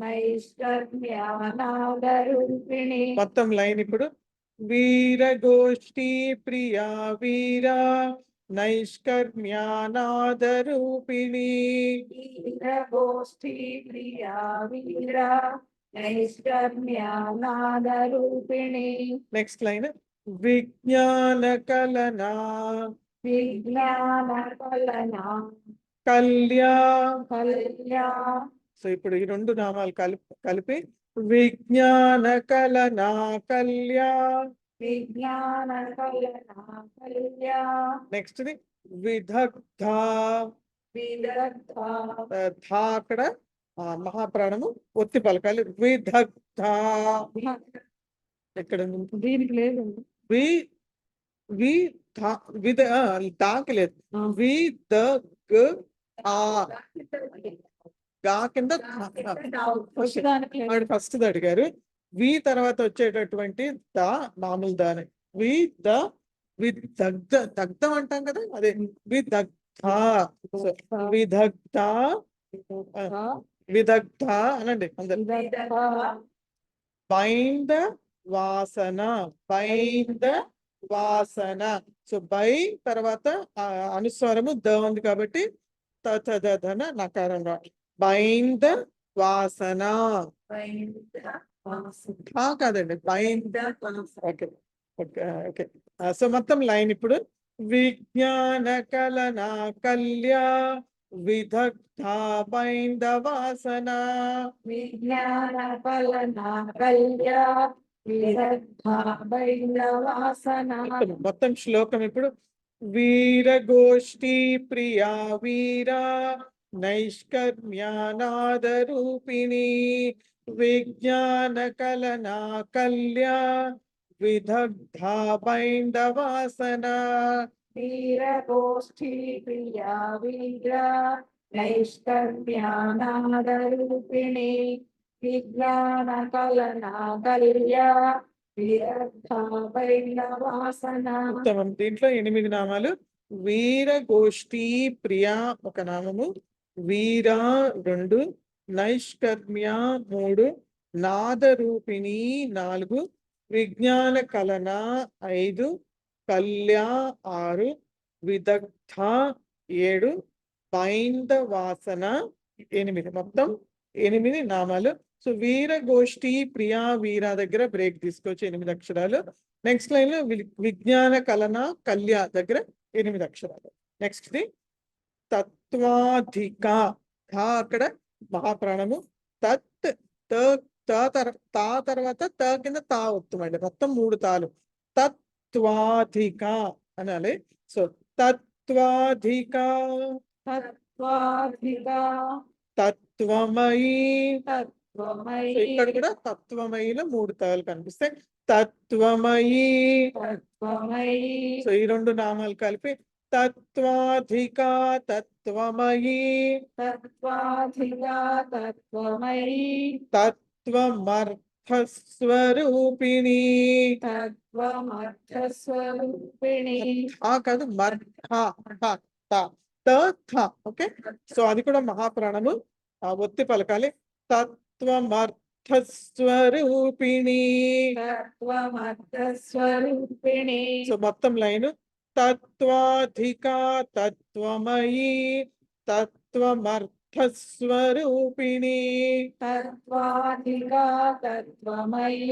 నైష్కర్మ్యానాదరూపిణి మొత్తం లైన్ ఇప్పుడు. వీరగోష్ఠీ ప్రియా వీరా నైష్కర్మ్యానాదరూపిణి. వీరగోష్ఠీ ప్రియా వీరా నైష్కర్మ్యానాదరూపిణి నెక్స్ట్ లైన్. విజ్ఞాన కలనా విజ్ఞాన కలనా కళ్యా. కళ్యా సో ఇప్పుడు ఈ రెండు నామాలు కలిపి విజ్ఞాన కలనా కళ్యా. విజ్ఞాన కలనా కళ్యా నెక్స్ట్ ది విదగ్ధ. విదగ్ధ ధా అక్కడ మహాప్రాణము ఒత్తి పలకాలి. విదగ్ధ. ఎక్కడ ఉంది? దీనికి లేదు వి వి ధా విద దాకి లేదు. వి ద గ ఆ గా కింద ఫస్ట్ అడిగారు. వి తర్వాత వచ్చేటటువంటి ద మామూలు దాని. వి ద విదగ్ధ. దగ్ధం అంటాం కదా, అదే విదగ్ధ. విదగ్ధ విదగ్ధ అనండి అందరు. బైంద వాసన. బైంద వాసన. సో బై తర్వాత అనుస్వరము ద ఉంది కాబట్టి తన నకారం రా. బైంద వాసన కాదండి. బైంద. Okay okay okay. సో మొత్తం లైన్ ఇప్పుడు. విజ్ఞాన కలనా కళ్యా విదగ్ధ బైంద వాసన. విజ్ఞాన కలనా కళ్యా విదగ్ధ బైంద వాసన మొత్తం శ్లోకం ఇప్పుడు. వీరగోష్ఠీ ప్రియా వీరా నైష్కర్మ్యానాదరూపిణి విజ్ఞాన కలనా కళ్యా విదగ్ధ బైంద వాసన. వీరగోష్ఠీ ప్రియా వీరా నైష్కర్మ్యానాదరూపిణి విజ్ఞాన కలనా కళ్యా విదగ్ధ బైంద వాసన. ఉత్తమం. దీంట్లో 8 నామాలు. వీరగోష్ఠీ ప్రియా ఒక నామము, వీరా 2, నైష్కర్మ్య 3, నాదరూపిణి 4, విజ్ఞాన కలన 5, కళ్యా 6, విదగ్ధ 7, బైంద వాసన 8. మొత్తం 8 నామాలు. సో వీరగోష్ఠీ ప్రియా వీరా దగ్గర బ్రేక్ తీసుకోవచ్చు 8 అక్షరాలు. నెక్స్ట్ లైన్ లో విజ్ఞాన కలన కళ్యా దగ్గర 8 అక్షరాలు. Next the తత్వాధిక. ధా అక్కడ మహాప్రాణము. తత్ తా తర్వాత త కింద తా వస్తుందండి. మొత్తం 3 తాలు. తత్వాధిక అనాలి. సో తత్వాధిక. తత్వాధిక తత్వమయి. తత్వమయి ఇక్కడ కూడా తత్వమయిలో 3 తాలు కనిపిస్తాయి. తత్వమయి. తత్వమయి సో ఈ 2 నామాలు కలిపి తత్వాధిక తత్వమయి. తత్వాధిక తత్వమయి తత్వమర్థస్వరూపిణి. తత్వమర్థస్వరూపిణి కాదు ఓకే. సో అది కూడా మహాప్రాణము ఒత్తి పలకాలి. తత్వమర్థస్వరూపిణి. తత్వమర్థస్వరూపిణి సో మొత్తం లైన్. తత్వాధిక తత్వమయి తత్వమర్థస్వరూపిణి. తత్వాధిక తత్వమయి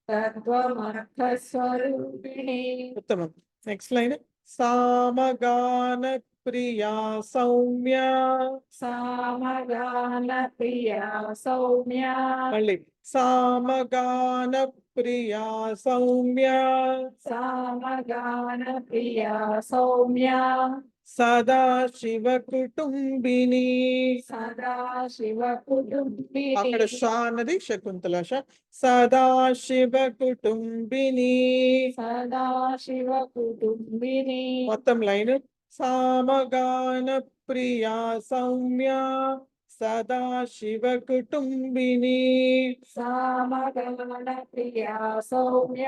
తత్వమర్థస్వరూపిణి ఉత్తమం. Next line. సామగాన ప్రియా సౌమ్య. సామగాన ప్రియా సౌమ్య మళ్ళీ సామగాన ప్రియా సౌమ్య సామగాన ప్రియా సౌమ్య సదా శివ కుటుంబిని. సదా శివ కుటుంబిని అక్కడ షా అన్నది శకుంతల ష. సదా శివ కుటుంబిని. సదా శివ కుటుంబిని మొత్తం లైన్. సామగాన ప్రియా సౌమ్య సదా శివ కుటుంబిని. సామగాన ప్రియా సౌమ్య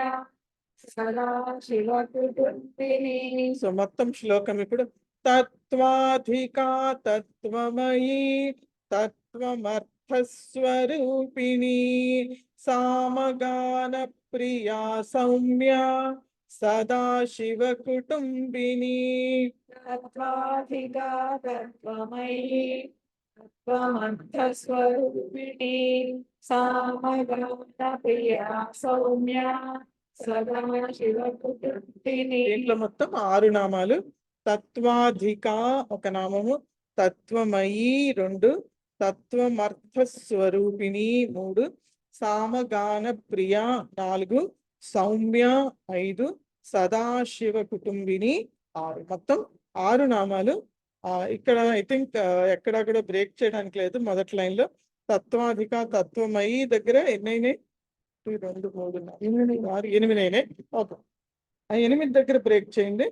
సదా శివ కుటుంబిని. సో మొత్తం శ్లోకం ఇప్పుడు. తత్వాధికా తత్వమయీ తత్వమర్థస్వరూపిణి సామగాన ప్రియా సౌమ్య సదా శివ కుటుంబిని. తత్వాధికా తత్వమయీ తత్వమర్థస్వరూపిణి సామగాన ప్రియా సౌమ్య సదా శివ కుటుంబిని. దీంట్లో మొత్తం 6 నామాలు. తత్వాధిక ఒక నామము, తత్వమయీ 2, తత్వమర్థ స్వరూపిణి 3, సామగాన ప్రియ 4, సౌమ్య 5, సదాశివ కుటుంబిని 6. మొత్తం 6 నామాలు. ఇక్కడ ఐ థింక్ ఎక్కడ కూడా బ్రేక్ చేయడానికి లేదు. మొదటి లైన్ లో తత్వాధిక తత్వమయీ దగ్గర ఎన్నైనాయి? 2, 3, 4, 6, 8 అయినాయి. ఓకే, ఆ 8 దగ్గర బ్రేక్ చేయండి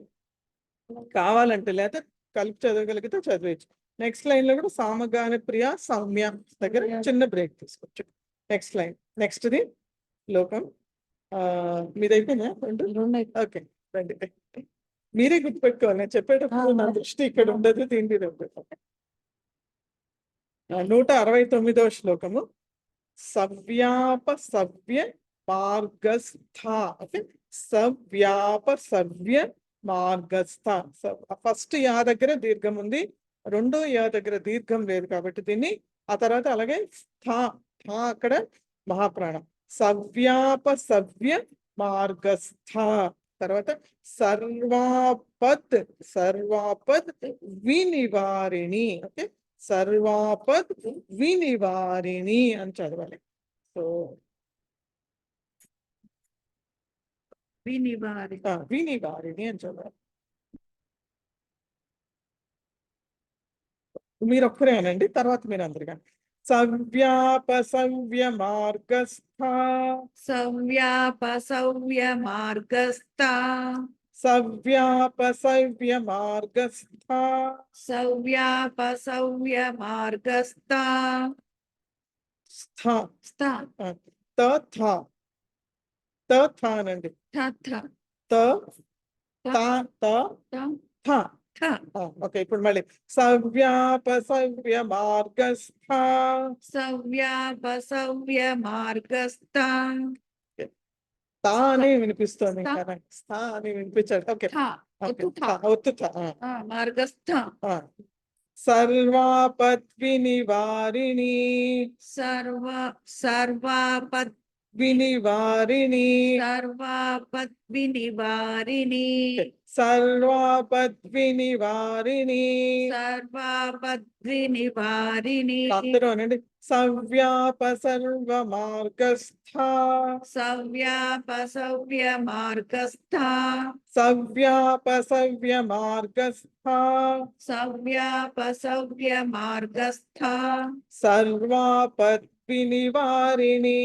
కావాలంటే, లేదా కలిపి చదవగలిగితే చదివచ్చు. నెక్స్ట్ లైన్ లో కూడా సామగాన ప్రియ సౌమ్య దగ్గర చిన్న బ్రేక్ తీసుకోవచ్చు. నెక్స్ట్ లైన్, నెక్స్ట్ది లోకం. మీది అయిపోయినా? ఓకే, రండి. మీరే గుర్తుపెట్టుకోవాలి, నేను చెప్పేటప్పుడు నా దృష్టి ఇక్కడ ఉండదు, దీని 169వ శ్లోకము. సవ్యాప సవ్య మార్గస్థ. ఓకే, సవ్యాప సవ్య మార్గస్థ. ఫస్ట్ యా దగ్గర దీర్ఘం ఉంది, రెండో యా దగ్గర దీర్ఘం లేదు కాబట్టి దీన్ని ఆ తర్వాత అలాగే స్థా అక్కడ మహాప్రాణం. సవ్యాప సవ్య మార్గస్థ. తర్వాత సర్వాపద్ వినివారిణి. ఓకే, సర్వాపద్ వినివారిణి అని చదవాలి. సో వినివారిణి అని చదవాలి. మీరు ఒక్కరే అనండి, తర్వాత మీరు అందరు కానీ. సవ్యాప సవ్య మార్గస్థ. సవ్యాప సవ్య మార్గస్థ. సవ్యాప సవ్య మార్గస్థ. సవ్యాప సవ్య మార్గస్థ. స్థ అనండి. ఓకే, ఇప్పుడు మళ్ళీ సవ్యాప సవ్య మార్గస్థ. సవ్యాప సవ్య మార్గస్థ. తా అని వినిపిస్తుంది, స్థా అని వినిపించాడు. ఓకే, ఒత్తు మార్గస్థ. సర్వాపద్ వినివారిణి. సర్వాపద్ వినివారిణి. సర్వాపద్ వినివారిణి. సర్వాపద్ వినివారిణి. సర్వాపద్ వినివారిణి. అందరూ అనండి. సవ్యాప సర్వ మార్గస్థ. సవ్యాప సవ్య మార్గస్థ. సవ్యాప సవ్య మార్గస్థ. సవ్యాప సవ్య మార్గస్థ. సర్వాపద్ వినివారిణి.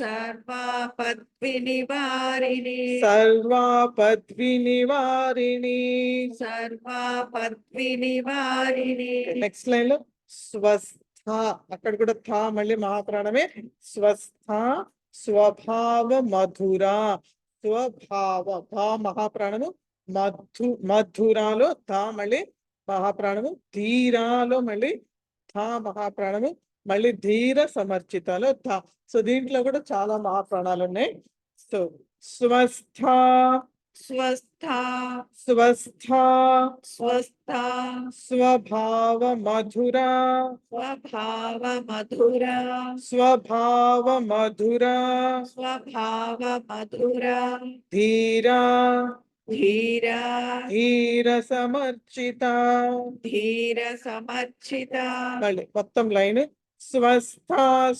సర్వాపద్ వినివారిణి. సర్వాపద్ వినివారిణి. సర్వాపద్ వినివారిణి. నెక్స్ట్ లైన్ లో స్వస్థ. అక్కడ కూడా థా మళ్ళీ మహాప్రాణమే. స్వస్థ స్వభావ మధుర. స్వభావ భా మహాప్రాణము. మధురాలో థా మళ్ళీ మహాప్రాణము. ధీరాలో మళ్ళీ థా మహాప్రాణము. మళ్ళీ ధీర సమర్చితలో థా. సో దీంట్లో కూడా చాలా మహాప్రాణాలు ఉన్నాయి. సో స్వస్థ స్వస్థ స్వస్థ స్వస్థ స్వభావ మధుర. స్వభావ మధుర. స్వభావ మధుర. స్వభావ మధుర. ధీర ధీర ధీర సమర్చిత. ధీర సమర్చిత. మళ్ళీ మొత్తం లైన్. స్వస్థ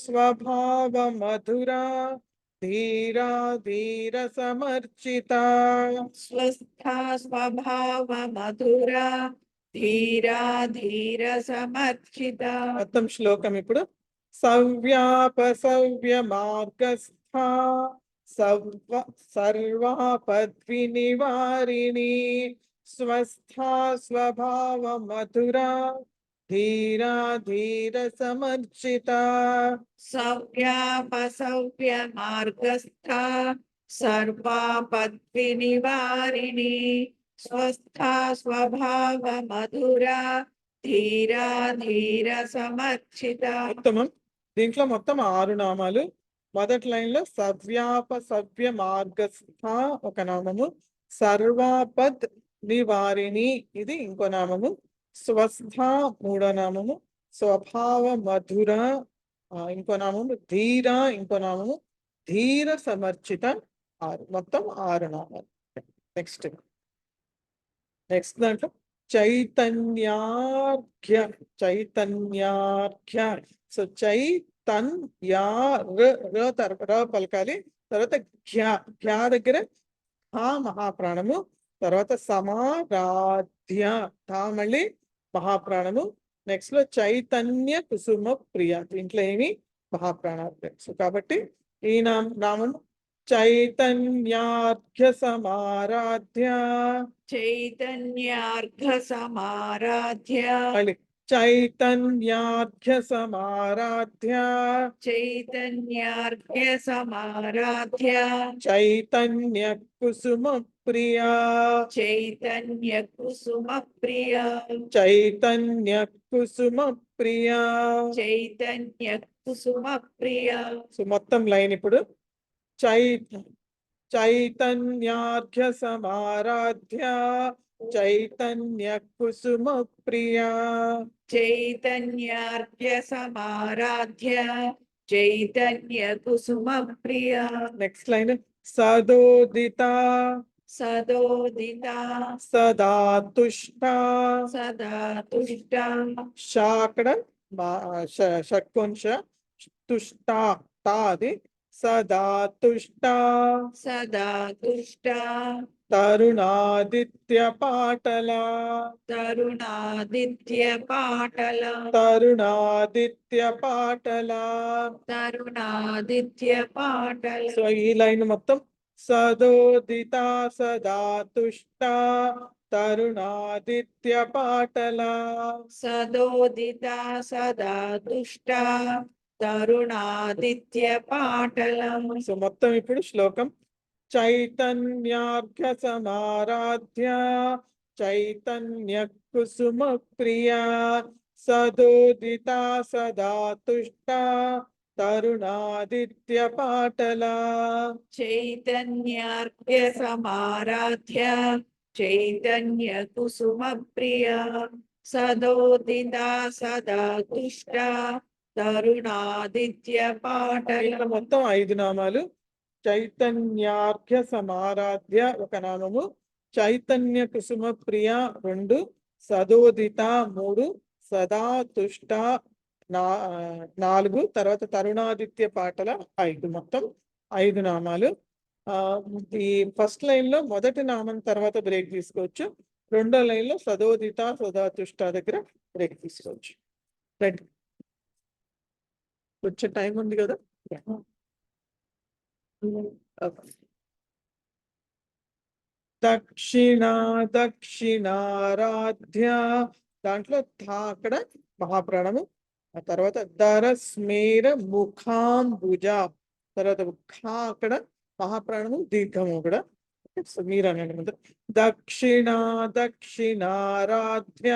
స్వభావ మధుర ధీరా ధీర సమర్చిత स्वस्था स्वभाव मधुरा धीरा धीर समर्चिता మొత్తం శ్లోకం ఇప్పుడు సవ్యాపసవ్య మార్గస్థ సర్వాపద్వి నివారిణి స్వస్థా స్వభావ మధురా ధీరా ధీర సమర్చిత सव्यापसव्य मार्गस्था सर्वापद्विनिवारिणी स्वस्था स्वभाव मधुरा धीरा धीर समर्चिता ఉత్తమం. దీంట్లో మొత్తం 6 నామాలు. మొదటి లైన్ లో సవ్య మార్గస్థ ఒక నామము, సర్వాపద్ నివారిణి ఇది ఇంకో నామము, స్వస్థ మూడో నామము, స్వభావ మధుర ఇంకో నామము, ధీర ఇంకో నామము, ధీర సమర్చిత 6 మొత్తం 6 నామాలు. నెక్స్ట్ దాంట్లో చైతన్యార్ఘ్య సో ర పలకాలి. తర్వాత ఘ్యా దగ్గర మహాప్రాణము, తర్వాత సమారాధ్య మళ్ళీ మహాప్రాణము. నెక్స్ట్ లో చైతన్య కుసుమ ప్రియ దీంట్లో ఏమి మహాప్రాణాలు. సో కాబట్టి ఈ నామము చైతన్యార్ఘ్య సమారాధ్య चैतन्यार्घ समाराध्य మళ్ళీ చైతన్యార్ఘ్య సమారాధ్య चैतन्यार्घ्य समाराध्य చైతన్య కుసుమ ప్రియ चैतन्य कुसुम प्रिय చైతన్య కుసుమ ప్రియ चैतन्य कुसुम प्रिय సో మొత్తం లైన్ ఇప్పుడు చైతన్యార్ఘ్య సమారాధ్య చైతన్య కుసుమ ప్రియ चैतन्यार्घ्य समाराध्य चैतन्य कुसुम प्रिय నెక్స్ట్ లైన్ సదోదిత सदोदिता సదా తుష్ట सदा तुष्टा అక్కడ షట్కోంశ తుష్ట అది సదా తుష్ట सदा तुष्टा తరుణాదిత్య పాటల तरुणादित्य पाटल తరుణాదిత్య పాటల तरुणादित्य पाटल సో ఈ లైన్ మొత్తం సదోదిత సదా తుష్ట తరుణాదిత్య పాటల सदोदिता सदा तुष्टा तरुणादित्य पाटल సో మొత్తం ఇప్పుడు శ్లోకం చైతన్యార్ఘ్య సమారాధ్య చైతన్య కుసుమ ప్రియ సదోదిత సదా తుష్ట తరుణాదిత్య పాటల चैतन्यार्घ्य समाराध्य चैतन्य कुसुम प्रिय सदोदिता सदा तुष्टा तरुणादित्य पाटल ఇక్కడ మొత్తం 5 నామాలు. చైతన్యార్ఘ్య సమారాధ్య ఒక నామము, చైతన్య కుసుమ ప్రియ 2, సదోదిత 3, సదా తుష్ట 4, తర్వాత తరుణాదిత్య పాటల 5 మొత్తం 5 నామాలు. ఈ ఫస్ట్ లైన్ లో మొదటి నామం తర్వాత బ్రేక్ తీసుకోవచ్చు, రెండో లైన్ లో సదోదిత సదా తుష్ట దగ్గర బ్రేక్ తీసుకోవచ్చు. రైట్, వచ్చే టైం ఉంది కదా. దక్షిణారాధ్య దాంట్లో అక్కడ మహాప్రాణము, ఆ తర్వాత దరస్మేర ముఖాంబుజ, తర్వాత అక్కడ మహాప్రాణము దీర్ఘము కూడా. మీరు అనండి ముందు దక్షిణారాధ్య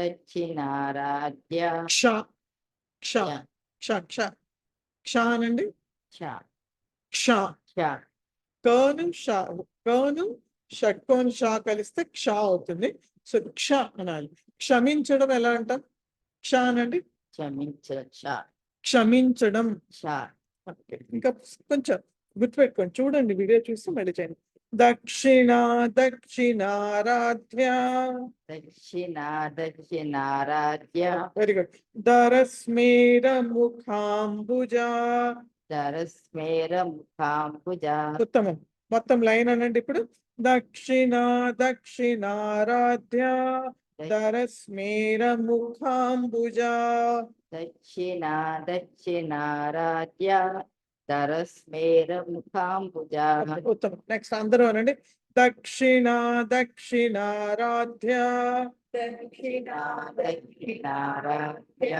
దక్షిణారాధ్య క్ష క్ష క్ష క్ష క్ష అనండి. క్ష కను షట్కోన్ షా కలిస్తే క్ష అవుతుంది. సో క్ష అనాలి. క్షమించడం ఎలా అంటాం? క్ష అనండి. క్షమించడం. ఇంకా కొంచెం గుర్తుపెట్టుకోండి, చూడండి వీడియో చూసి మళ్ళీ చేయండి. దక్షిణారాధ్య దక్షిణారాధ్య వెరీ గుడ్. దరస్మేర ముఖాంబుజ దరస్మేర ముఖాంబుజ ఉత్తమం. మొత్తం లైన్ అనండి ఇప్పుడు. దక్షిణ దక్షిణారాధ్య దరస్మేర ముఖాంబుజ. దక్షిణ దక్షిణారాధ్య దరస్మేర ముఖాంబుజ ఉత్తమం. నెక్స్ట్ అందరూ అనండి. దక్షిణ దక్షిణారాధ్య దక్షిణ దక్షిణారాధ్య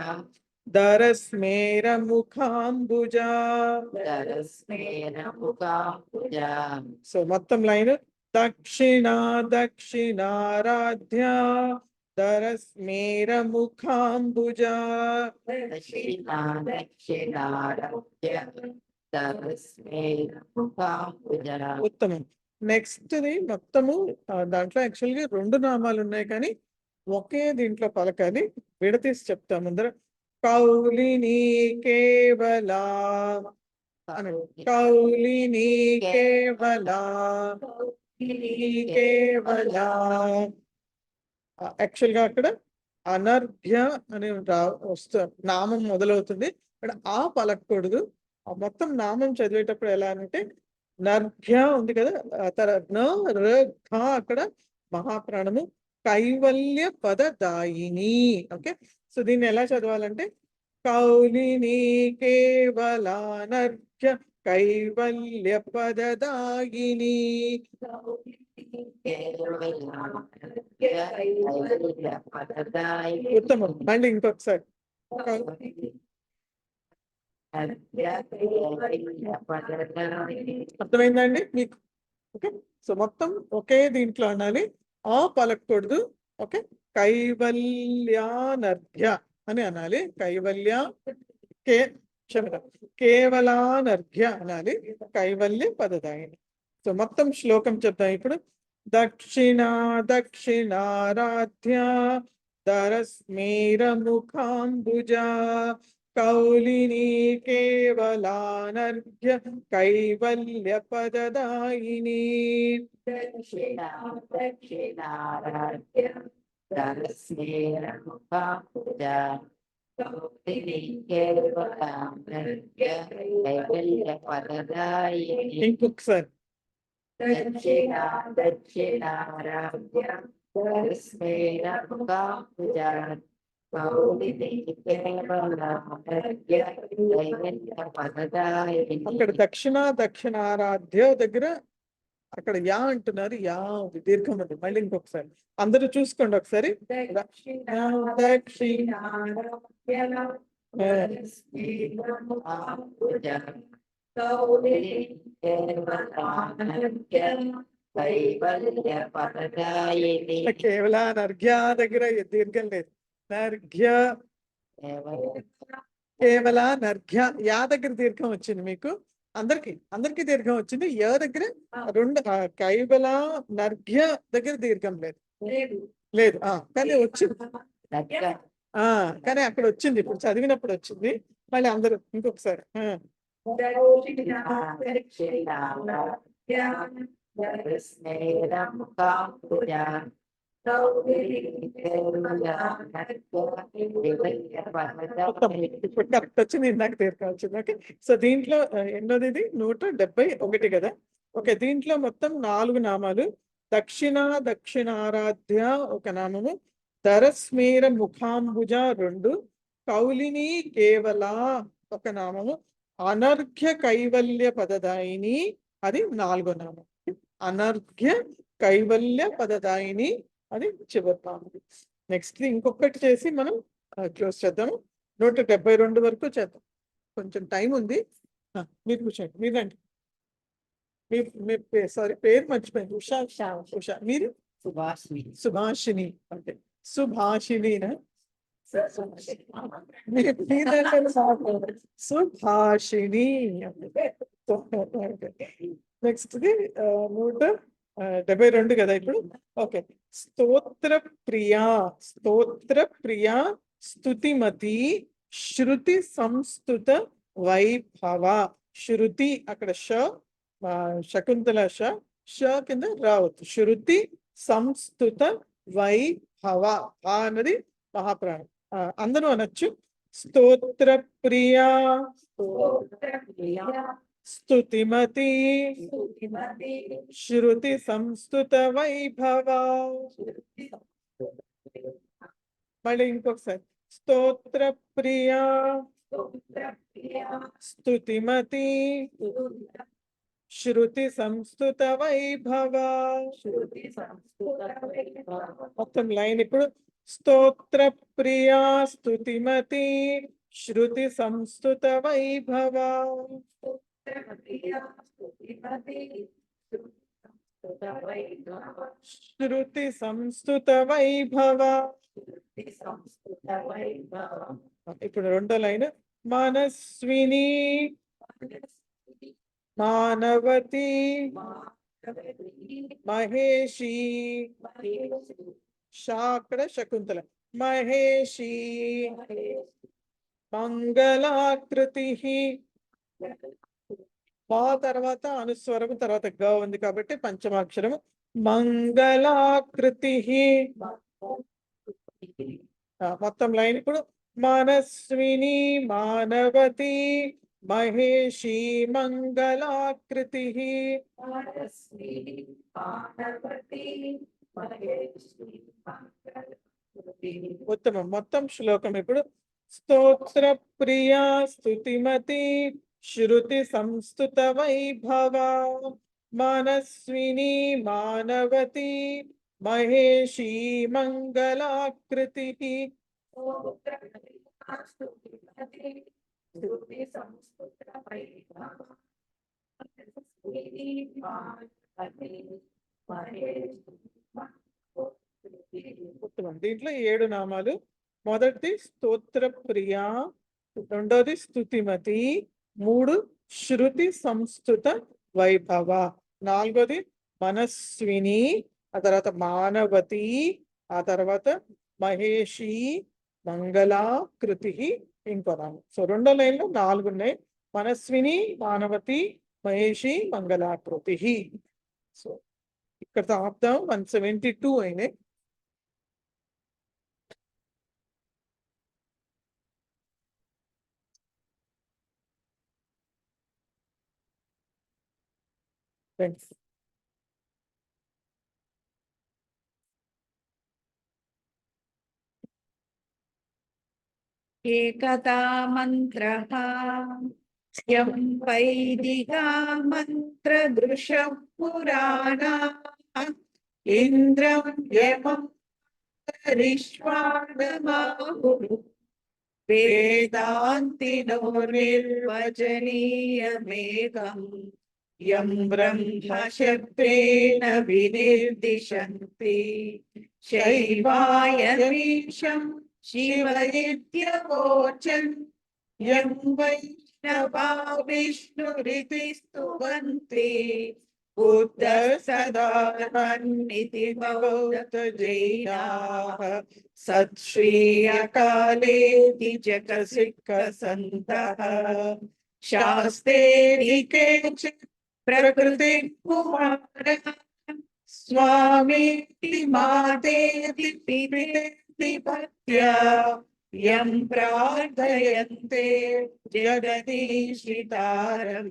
దరస్మేర ముఖాంబుజ. దరస్మేర ముఖాంబుజ సో మొత్తం లైన్. దక్షిణ దక్షిణారాధ్య దరస్మేర ముఖాంబుజ. దక్షిణ దక్షిణారాధ్య దరస్మేర ముఖాంబుజ ఉత్తమం. నెక్స్ట్ ది మొత్తము దాంట్లో యాక్చువల్గా 2 నామాలు ఉన్నాయి, కానీ ఒకే దీంట్లో పలకాలి. విడతీసి చెప్తాం ముందర. కౌలిని కేవలా అని. కౌలిని కేవలా కేవలా. యాక్చువల్ గా అక్కడ అనర్ఘ్య అని నామం మొదలవుతుంది. ఇక్కడ ఆ పలకూడదు. ఆ మొత్తం నామం చదివేటప్పుడు ఎలా అంటే నర్ఘ్య ఉంది కదా, అక్కడ మహాప్రాణము. కైవల్య పదదాయిని. ఓకే, సో దీన్ని ఎలా చదవాలంటే కౌలిని కేవలానర్ఘ్య కైవల్య పదదాయిని. ఉత్తమం. మళ్ళీ ఇంకొకసారి. అర్థమైందండి మీకు? ఓకే, సో మొత్తం ఒకే దీంట్లో అనాలి, ఆ పలకూడదు. ఓకే, కైవల్యానర్ఘ్య అని అనాలి. కైవల్య కేవలానర్ఘ్య అనాలి. కైవల్య పదదాయిని. సో మొత్తం శ్లోకం చెప్తాం ఇప్పుడు. దక్షిణ దక్షిణారాధ్య దరస్మేర ముఖాంబుజ కౌలిని కేవలానర్ఘ్య కైవల్య పదదాయిని. దక్షిణ దక్షిణారాధ్య దరస్మేర ముఖాంబుజ కౌలిని కేవలానర్ఘ్య కైవల్య పదదాయిని. ఇంకొకసారి. దక్షిణ దక్షిణారాధ్య దరస్మేర ముఖాంబుజ కౌలిని కేవలానర్ఘ్య కైవల్య పదదాయిని. అక్కడ దక్షిణ దక్షిణారాధ్య దగ్గర అక్కడ యా అంటున్నారు. యా దీర్ఘం ఉంది. మళ్ళీ ఇంకొకసారి అందరూ చూసుకోండి ఒకసారి. దక్షిణ కేవల నర్ఘ్య దగ్గర దీర్ఘం లేదు. నర్ఘ్య కేవల నర్ఘ్య. యా దగ్గర దీర్ఘం వచ్చింది మీకు అందరికి దీర్ఘం వచ్చింది. యా దగ్గర కైవల నర్ఘ్య దగ్గర దీర్ఘం లేదు. కానీ వచ్చింది. కానీ అక్కడ వచ్చింది. ఇప్పుడు చదివినప్పుడు వచ్చింది. మళ్ళీ అందరూ ఇంకొకసారి. ఇప్పుడు కరెక్ట్ వచ్చింది. ఇందాక దీర్ఘం వచ్చింది. ఓకే, సో దీంట్లో ఎన్నోది ఇది 171 కదా. ఓకే, దీంట్లో మొత్తం 4 నామాలు. దక్షిణ దక్షిణారాధ్య ఒక నామము, దరస్మేర ముఖాంబుజ 2, కౌలిని కేవల ఒక నామము, అనర్ఘ్య కైవల్య పదదాయిని అది 4వ నామం. అనర్ఘ్య కైవల్య పదదాయిని అది చివరి నామం. నెక్స్ట్ ఇంకొకటి చేసి మనం క్లోజ్ చేద్దాము. 172 వరకు చేద్దాం. కొంచెం టైం ఉంది. మీరు కూర్చోండి. మీరండి. సారీ, పేరు మర్చిపోయింది. ఉషా. మీరు సుభాషిణి. అంటే సుభాషిణినా? సుభాషిణి. నెక్స్ట్ 172 కదా ఇప్పుడు. ఓకే, స్తోత్ర ప్రియా స్తుతిమతి శృతి సంస్తుత వైభవ. శృతి అక్కడ శకుంతల ష కింద రావద్దు. శృతి సంస్తుత వైభవ అన్నది మహాప్రాణం. అందరూ అనొచ్చు. స్తోత్ర ప్రియా స్తోత్రప్రియా స్తుతిమతి స్తుతిమతి శృతి సంస్తుత వైభవ. మళ్ళీ ఇంకొకసారి. స్తోత్ర ప్రియా స్తోత్రప్రియా స్తుతిమతి శృతి సంస్తుత వైభవ. శృతి సంస్కృత మొత్తం లైన్ ఇప్పుడు. స్తోత్ర ప్రియా స్తుతిమతి శృతి సంస్తుత వైభవ. స్తోత్రప్రియా స్తుతిమతి సంస్కృత వైభవ శృతి సంస్తుత వైభవ. శృతి సంస్కృత వైభవ ఇప్పుడు రెండో లైన్. మనస్విని మానవతి మహేషి. శాకడ శకుంతల. మహేషి మంగళాకృతి. మా తర్వాత అనుస్వరం తర్వాత గ ఉంది కాబట్టి పంచమాక్షరము. మంగళాకృతి. మొత్తం లైన్ ఇప్పుడు. మనస్విని మానవతి మహేషి మంగళాకృతి. ఉత్తమం. మొత్తం శ్లోకం ఇప్పుడు. స్తోత్ర ప్రియా స్తుతిమతి శృతి సంస్తుత వైభవ మనస్విని మానవతి మహేషి మంగళాకృతి. ఉత్తమం. దీంట్లో 7 నామాలు. మొదటిది స్తోత్ర ప్రియా, రెండోది స్తుతిమతి, 3 శృతి సంస్తుత వైభవ, 4 మనస్విని, ఆ తర్వాత మానవతి, ఆ తర్వాత మహేషి మంగళాకృతి ఇంకో నామం. సో రెండో లైన్లో 4 ఉన్నాయి. మనస్విని మానవతి మహేషి మంగళాకృతి. సో ఇక్కడ ఆపుదాం. 172 అయినాయి. థ్యాంక్స్. ఏకదా మంత్రః యం వైదికా మంత్రదృశ పురాణా ఇంద్రం యమం రిష్వాణమాహుః వేదాంతినో నిర్వచనీయమేకం యం బ్రహ్మ శబ్దేన వినిర్దిశంతి శైవాయమీశం శివయిత్యవోచన్ యం వైష్ణవా విష్ణురితి స్తువంతి బుద్ధ సదాన్నితి బౌద్ధ జైనాః సత్శ్రీయకాలేతి జగసిక్క సంతః శాస్తేరి కేచిత్ ప్రకృతి కుమారః స్వామీతి మాతేతి పితేతి భక్త్యా యం ప్రార్థయంతే జగదీశ్రితారం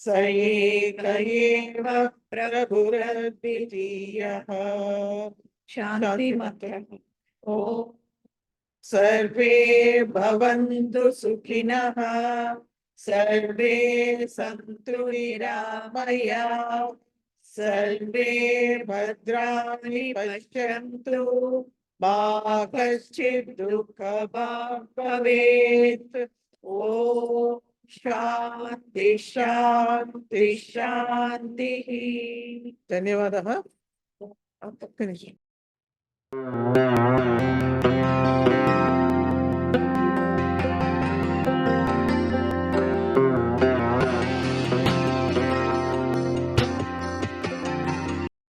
స ఏక ఏవ ప్రభురద్వితీయః. శాంతి మంత్రం. ఓం సర్వే భవంతు సుఖినః సర్వే సంతు నిరామయాః సర్వే భద్రాణి పశ్యంతు మా కశ్చిత్ దుఃఖభాగ్ భవేత్. ఓం శాంతి శాంతి శాంతి. ధన్యవాదः. ఒక్క నిమిషం.